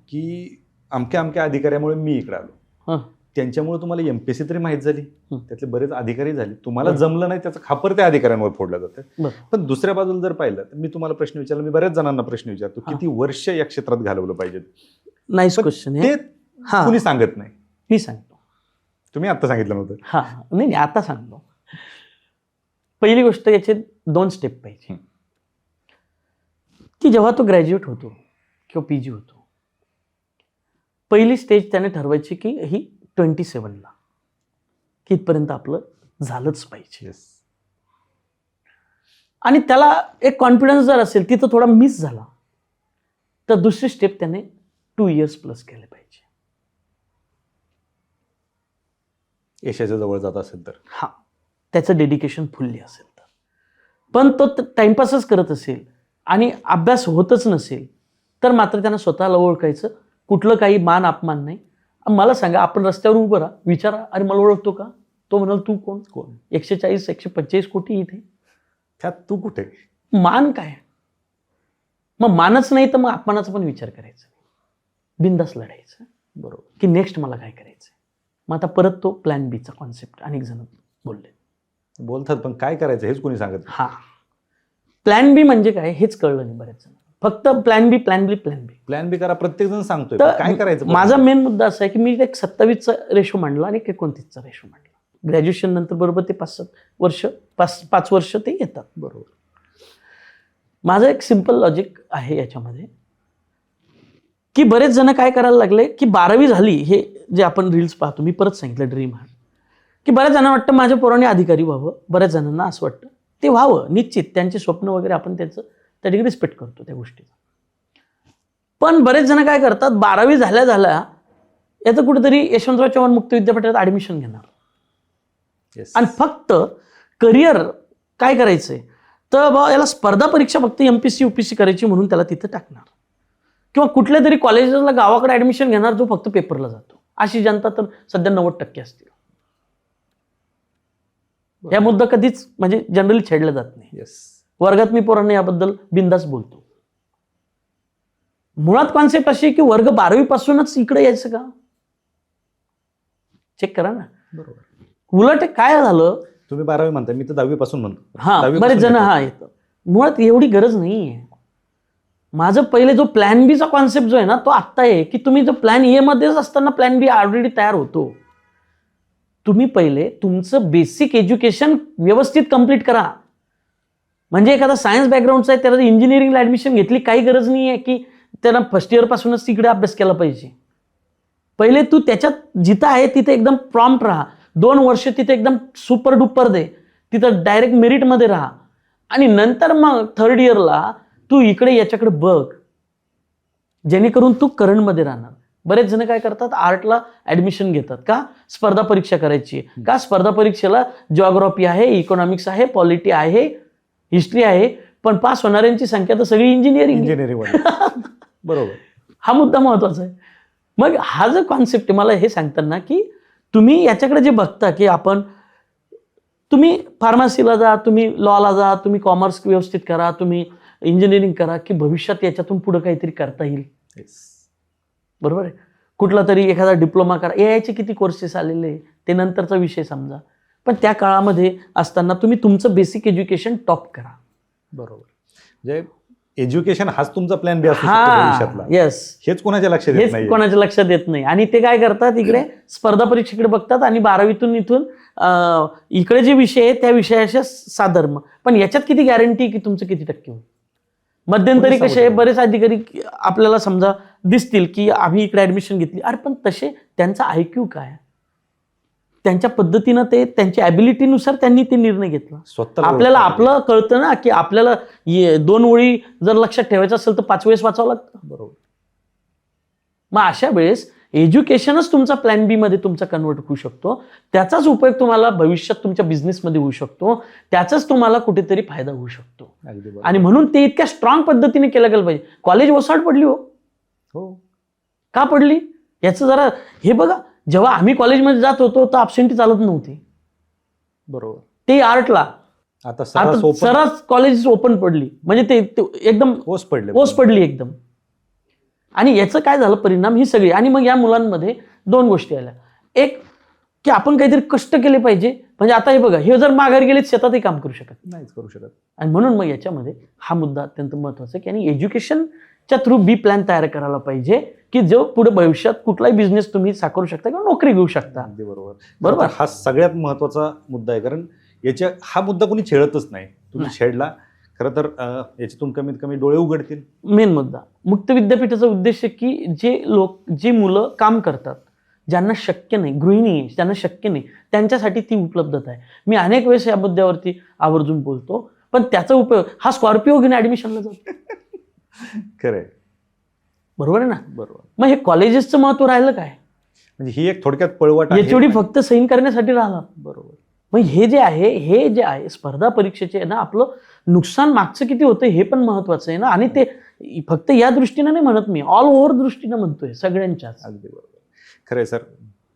की अमक्या अधिकाऱ्यामुळे मी इकडे आलो, त्यांच्यामुळे तुम्हाला एमपीएससी तरी माहीत झाली, त्यातले बरेच अधिकारी झाले, तुम्हाला जमलं नाही त्याचं खापर त्या अधिकाऱ्यांवर फोडलं जातं. पण दुसऱ्या बाजूला जर पाहिलं तर मी तुम्हाला प्रश्न विचारला, मी बऱ्याच जणांना प्रश्न विचारतो, किती वर्ष या क्षेत्रात घालवलं पाहिजे. Nice question. ते हा. कुणी सांगत नाही. मी सांगतो. तुम्ही आता सांगितलं नव्हतं. हा नाही आता सांगतो. पहिली गोष्ट याचे 2 स्टेप पाहिजे की जेव्हा तो ग्रॅज्युएट होतो किंवा PG होतो, पहिली स्टेज त्याने ठरवायची की ही 27ला की इथपर्यंत आपलं झालंच पाहिजे. आणि त्याला एक कॉन्फिडन्स जर असेल तिथं थोडा मिस झाला तर दुसरी स्टेप त्याने 2 इयर्स प्लस केले पाहिजे. यशाच्या जवळ जात असेल तर. हा, त्याचं डेडिकेशन फुल्ली असेल तर. पण तो टाइमपासच करत असेल आणि अभ्यास होतच नसेल तर मात्र त्यांना स्वतःला ओळखायचं, कुठलं काही मान अपमान नाही. मला सांगा, आपण रस्त्यावर उभं राहा, विचारा, अरे मला ओळखतो का? तो म्हणाल तू कोण? 140-145 कोटी इथे, त्यात तू कुठे? मान काय? मग मानच नाही तर मग अपमानाचा पण विचार करायचा, बिंदास लढायचं. बरोबर की नेक्स्ट मला काय करायचं. मग आता परत तो प्लॅन बीचा कॉन्सेप्ट अनेक जण बोलतात, पण काय करायचं हेच कोणी सांगत. हा, प्लॅन बी म्हणजे काय हेच कळलं नाही बऱ्याच जण. फक्त प्लॅन बी प्लॅन बी प्लॅन बी प्लॅन बी करा, प्रत्येक जण सांगतोय, तर काय करायचं. माझा मेन मुद्दा असा आहे की मी एक 27चा रेशो मांडला आणि 29चा रेशो मांडला. ग्रॅज्युएशन नंतर बरोबर ते 5 वर्ष ते येतात. बरोबर. माझं एक सिम्पल लॉजिक आहे याच्यामध्ये की बरेच जण काय करायला लागले की 12वी झाली, हे जे आपण रील्स पाहतो, मी परत सांगितलं ड्रीम हा, की बऱ्याच जणांना वाटतं माझ्या पोराने अधिकारी व्हावं. बऱ्याच जणांना असं वाटतं ते व्हावं, निश्चित त्यांचे स्वप्न वगैरे आपण त्याचं त्या ठिकाणी रिस्पेक्ट करतो त्या गोष्टीचा. पण बरेच जण काय करतात, 12वी झाल्या झाल्या याचं कुठेतरी यशवंतराव चव्हाण मुक्त विद्यापीठात ऍडमिशन घेणार आणि फक्त करिअर काय करायचंय तर बा याला स्पर्धा परीक्षा फक्त MPSC UPSC करायची म्हणून त्याला तिथं टाकणार, किंवा कुठल्या तरी कॉलेजला गावाकडे ऍडमिशन घेणार जो फक्त पेपरला जातो. अशी जनता तर सध्या 90% असते. या मुद्दा कधीच म्हणजे जनरली छेडला जात नाही. वर्गात मी पोरांना याबद्दल बिंदास बोलतो. मुळात कॉन्सेप्ट अशी की वर्ग 12वी पासूनच इकडे यायचं का? चेक करा ना. बरोबर. उलट काय झालं, तुम्ही 12वी म्हणता, मी तर 10वी पासून म्हणतो. हा, बरेच जण हा येतं. मुळात एवढी गरज नाहीये. माझं पहिले जो प्लॅन बीचा कॉन्सेप्ट जो आहे ना तो आत्ता आहे की तुम्ही जो प्लॅन ए मध्येच असताना प्लॅन बी ऑलरेडी तयार होतो. तुम्ही पहिले तुमचं बेसिक एज्युकेशन व्यवस्थित कंप्लीट करा. म्हणजे एखादा सायन्स बॅकग्राऊंडचा आहे त्याला इंजिनिअरिंगला ऍडमिशन घेतली, काही गरज नाही आहे की त्याला फर्स्ट इयर पासूनच तिकडे अभ्यास केला पाहिजे. पहिले तू त्याच्यात जिथं आहे तिथे एकदम प्रॉम्प्ट राहा, 2 वर्ष तिथे एकदम सुपर डुपर दे, तिथं डायरेक्ट मेरिटमध्ये राहा आणि नंतर मग 3rd इयरला तू इकडे याच्याकडे बघ, जेणेकरून तू करंटमध्ये राहणार. बरेच जण काय करतात, आर्टला ऍडमिशन घेतात का स्पर्धा परीक्षा करायची, का स्पर्धा परीक्षेला जिओग्राफी आहे, इकॉनॉमिक्स आहे, पॉलिटी आहे, हिस्ट्री आहे, पण पास होणाऱ्यांची संख्या तर सगळी इंजिनिअरिंग. बरोबर. हा मुद्दा महत्वाचा आहे. मग हा जो कॉन्सेप्ट आहे, मला हे सांगताना की तुम्ही याच्याकडे जे बघता की तुम्ही फार्मसीला जा, तुम्ही लॉला जा, तुम्ही कॉमर्स व्यवस्थित करा, तुम्ही इंजिनिअरिंग करा, की भविष्यात याच्यातून पुढे काहीतरी करता येईल. बरोबर आहे. कुठला तरी एखादा डिप्लोमा करा, AIचे किती कोर्सेस आलेले ते नंतरचा विषय समजा, पण त्या काळामध्ये असताना तुम्ही तुमचं बेसिक एज्युकेशन टॉप करा. बरोबर. म्हणजे एज्युकेशन हाच तुमचा प्लॅन बी असू शकतो भविष्यातला. येस, हेच कोणाच्या लक्षात येत नाही. कोणाच्या लक्षात येत नाही. आणि ते काय करतात, इकडे स्पर्धा परीक्षेकडे बघतात आणि 12वीतून इथून इकडे जे विषय आहे त्या विषयाच्या साधर्म, पण याच्यात किती गॅरंटी की तुमचं किती टक्के होईल. मध्यंतरी कसे बरेच अधिकारी आपल्याला समजा दिसतील की आम्ही इकडे ऍडमिशन घेतली, अरे पण तसे त्यांचा IQ काय, त्यांच्या पद्धतीनं ते त्यांच्या ॲबिलिटीनुसार त्यांनी ते निर्णय घेतला. आपल्याला आपलं कळतं ना की आपल्याला 2 ओळी जर लक्षात ठेवायचं असेल तर 5 वेळेस वाचावं लागतं. बरोबर. मग अशा वेळेस एज्युकेशनच तुमचा प्लॅन बी मध्ये तुमचा कन्वर्ट होऊ शकतो. त्याचाच उपयोग तुम्हाला भविष्यात तुमच्या बिझनेसमध्ये होऊ शकतो, त्याचाच तुम्हाला कुठेतरी फायदा होऊ शकतो. आणि म्हणून ते इतक्या स्ट्रॉंग पद्धतीने केलं गेलं पाहिजे. कॉलेज वसाड पडली हो, का पडली याचं जरा हे बघा. जेव्हा आम्ही कॉलेजमध्ये जात होतो तर अब्सेंटी चालत नव्हती. बरोबर. ते आर्टला आता सरस कॉलेज ओपन पडली, म्हणजे ते एकदम ओस पडली एकदम. आणि याचं काय झालं परिणाम ही सगळी. आणि मग या मुलांमध्ये 2 गोष्टी आल्या. एक की आपण काहीतरी कष्ट केले पाहिजे, म्हणजे आता हे बघा, हे जर माघारी गेले शेतातही काम करू शकत नाहीच. आणि म्हणून मग याच्यामध्ये हा मुद्दा अत्यंत महत्वाचा आहे की आणि एज्युकेशन च्या थ्रू बी प्लॅन तयार करायला पाहिजे की जो पुढे भविष्यात कुठलाही बिझनेस तुम्ही साकारू शकता किंवा नोकरी घेऊ शकता. अगदी बरोबर. बरोबर. हा सगळ्यात महत्वाचा मुद्दा आहे, कारण हा मुद्दा कोणी छेडतच नाही. तुम्ही नाही. छेडला खरं तर याच्यातून कमीत कमी डोळे उघडतील. मेन मुद्दा मुक्त विद्यापीठाचा उद्देश आहे की जे मुलं काम करतात, ज्यांना शक्य नाही, गृहिणी आहे, ज्यांना शक्य नाही, त्यांच्यासाठी ती उपलब्धता आहे. मी अनेक वेळेस या मुद्द्यावरती आवर्जून बोलतो, पण त्याचा उपयोग हा स्कॉर्पिओ घेऊन ऍडमिशनला जातो. खरंय. बरोबर आहे ना. बरोबर. मग हे कॉलेजेसचं महत्व राहिलं काय? म्हणजे ही एक थोडक्यात पळवाट आहे. एचओडी फक्त सैन करण्यासाठी राहिला. बरोबर. मग हे जे आहे स्पर्धा परीक्षेचे आहे ना, आपलं नुकसान मागचं किती होतं हे पण महत्वाचं आहे ना. आणि ते फक्त या दृष्टीनं नाही म्हणत मी, ऑल ओव्हर दृष्टीनं म्हणतोय सगळ्यांच्याच. अगदी बरोबर. खरंय सर,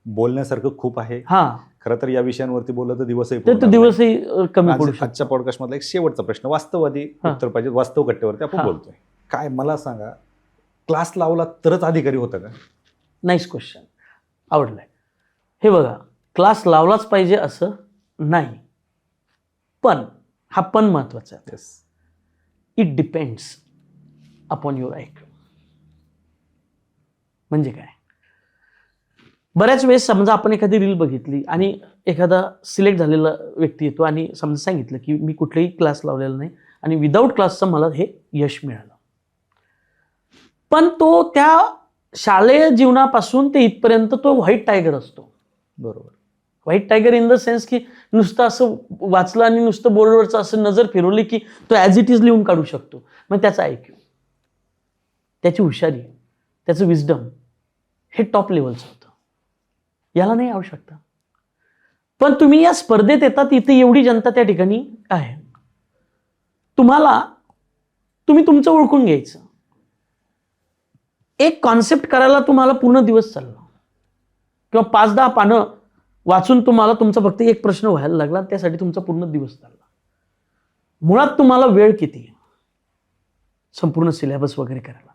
बोलण्यासारखं खूप आहे. हा, खरं तर या विषयांवरती बोललं तर दिवसही तर तो दिवसही कमी पडू शकतो. आजच्या पॉडकास्ट मधला एक शेवटचा प्रश्न, वास्तववादी उत्तर पाहिजे, वास्तव कट्ट्यावरती आपण बोलतोय. काय मला सांगा, क्लास लावला तरच अधिकारी होतं का? नाईस क्वेश्चन, आवडलाय. हे बघा, क्लास लावलाच पाहिजे असं नाही, पण हा पण महत्वाचा आहे. It depends upon your IQ. म्हणजे काय, बऱ्याच वेळेस समजा आपण एखादी रील बघितली आणि एखादा सिलेक्ट झालेला व्यक्ती येतो आणि समजा सांगितलं की मी कुठलेही क्लास लावलेला नाही आणि विदाऊट क्लासचं मला हे यश मिळालं, पण तो त्या शालेय जीवनापासून ते इथपर्यंत तो व्हाईट टायगर असतो. बरोबर. White tiger in the sense की नुसतं असं वाचलं आणि नुसतं बोर्डवरचं असं नजर फिरवली की तो ॲज इट इज लिहून काढू शकतो. मग त्याचा आयक्यू, त्याची हुशारी, त्याचं विजडम हे टॉप लेवलचं होतं. याला नाही आवश्यकता. पण तुम्ही या स्पर्धेत येतात, इथे एवढी जनता त्या ठिकाणी आहे, तुम्ही तुमचं ओळखून घ्यायचं. एक कॉन्सेप्ट करायला तुम्हाला पूर्ण दिवस चालला किंवा 5-10 पानं वाचून तुम्हाला तुमचा फक्त एक प्रश्न व्हायला लागला, त्यासाठी तुमचा पूर्ण दिवस चालला. मुळात तुम्हाला वेळ किती आहे संपूर्ण सिलेबस वगैरे करायला?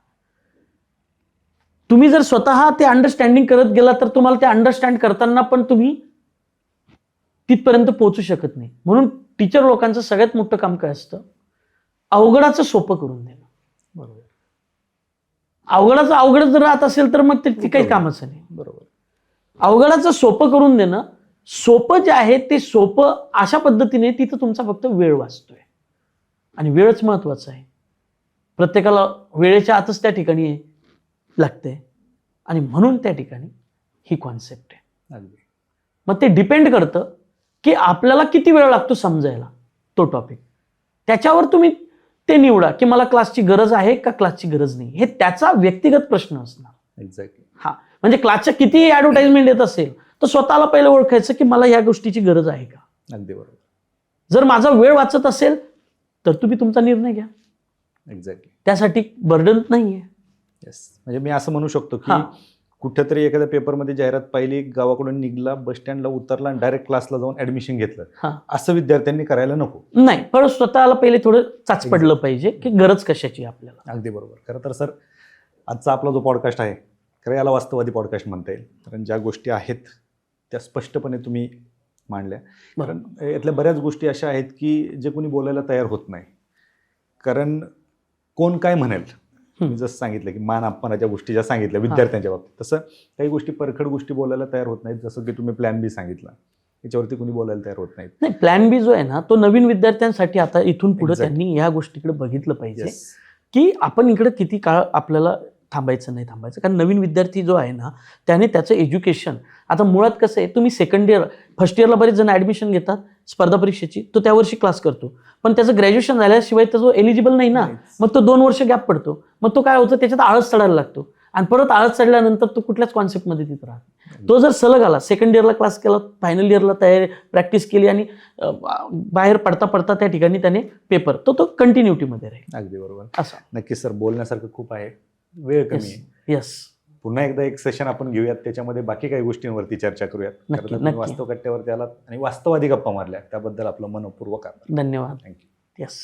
तुम्ही जर स्वतः ते अंडरस्टँडिंग करत गेला तर तुम्हाला ते अंडरस्टँड करताना पण तुम्ही तिथपर्यंत पोहोचू शकत नाही. म्हणून टीचर लोकांचं सगळ्यात मोठं काम काय असतं, अवघडाचं सोपं करून देणं. बरोबर. अवघडाचं अवघड जर राहत असेल तर मग ते काही कामाचं नाही. बरोबर. अवघडाचं सोपं करून देणं, सोपं जे आहे ते सोपं अशा पद्धतीने तिथं तुमचा फक्त वेळ वाचतोय. आणि वेळच महत्वाचा आहे. प्रत्येकाला वेळेच्या आतच त्या ठिकाणी लागते आणि म्हणून त्या ठिकाणी ही कॉन्सेप्ट आहे. अगदी. मग ते डिपेंड करतं की आपल्याला किती वेळ लागतो समजायला तो टॉपिक. त्याच्यावर तुम्ही ते निवडा की मला क्लासची गरज आहे का क्लासची गरज नाही, हे त्याचा व्यक्तिगत प्रश्न असणार. एक्झॅक्टली. हा, म्हणजे क्लासच्या किती ऍडव्हर्टाइजमेंट येत असेल तर स्वतःला पहिलं ओळखायचं की मला या गोष्टीची गरज आहे का. अगदी बरोबर. जर माझा वेळ वाचत असेल तर तुम्ही तुमचा निर्णय घ्या. एक्झॅक्टली. त्यासाठी बर्डन नाहीये. येस. म्हणजे मी असं म्हणू शकतो की कुठेतरी एखाद्या पेपरमध्ये जाहिरात पाहिली, गावाकडून निघला, बस स्टँडला उतरला आणि डायरेक्ट क्लासला जाऊन ऍडमिशन घेतलं, असं विद्यार्थ्यांनी करायला नको. नाही, पण स्वतःला पहिले थोडं चाच पडलं पाहिजे की गरज कशाची आपल्याला. अगदी बरोबर. खरं तर सर, आजचा आपला जो पॉडकास्ट आहे, खरं याला वास्तववादी पॉडकास्ट म्हणता येईल. कारण ज्या गोष्टी आहेत त्या स्पष्टपणे तुम्ही मांडल्या. कारण यातल्या बऱ्याच गोष्टी अशा आहेत की जे कोणी बोलायला तयार होत नाही, कारण कोण काय म्हणेल. मी जसं सांगितलं की मान अपमानाच्या गोष्टी ज्या सांगितल्या विद्यार्थ्यांच्या बाबतीत, तसं काही गोष्टी परखड गोष्टी बोलायला तयार होत नाहीत. जसं की तुम्ही प्लॅन बी सांगितला, याच्यावरती कोणी बोलायला तयार होत नाहीत. नाही, प्लॅन बी जो आहे ना तो नवीन विद्यार्थ्यांसाठी आता इथून पुढे त्यांनी या गोष्टीकडे बघितलं पाहिजे की आपण इकडे किती काळ आपल्याला थांबायचं नाही थांबायचं. कारण नवीन विद्यार्थी जो आहे ना त्याने त्याचं एज्युकेशन, आता मुळात कसं आहे, तुम्ही सेकंड इयर फर्स्ट इयरला बरेच जण ॲडमिशन घेतात स्पर्धा परीक्षेची, तो त्या वर्षी क्लास करतो, पण त्याचं ग्रॅज्युएशन झाल्याशिवाय तो एलिजिबल नाही ना, मग तो 2 वर्ष गॅप पडतो. मग तो काय होतं, त्याच्यात आळस चढायला लागतो आणि परत आळस चढल्यानंतर तो कुठल्याच कॉन्सेप्टमध्ये तिथं राहतो. तो जर सलग आला, सेकंड इयरला क्लास केला, फायनल इयरला तयारी प्रॅक्टिस केली आणि बाहेर पडता पडता त्या ठिकाणी त्याने पेपर, तो कंटिन्युटीमध्ये राहील. अगदी बरोबर. असं. नक्कीच सर, बोलण्यासारखं खूप आहे, वेळ कमी आहे. येस. पुन्हा एकदा एक सेशन आपण घेऊयात, त्याच्यामध्ये बाकी काही गोष्टींवरती चर्चा करूयात. वास्तव कट्ट्यावरती आलात आणि वास्तववादी गप्पा मारल्या त्याबद्दल आपलं मनपूर्वक आभार. धन्यवाद. थँक्यू. येस.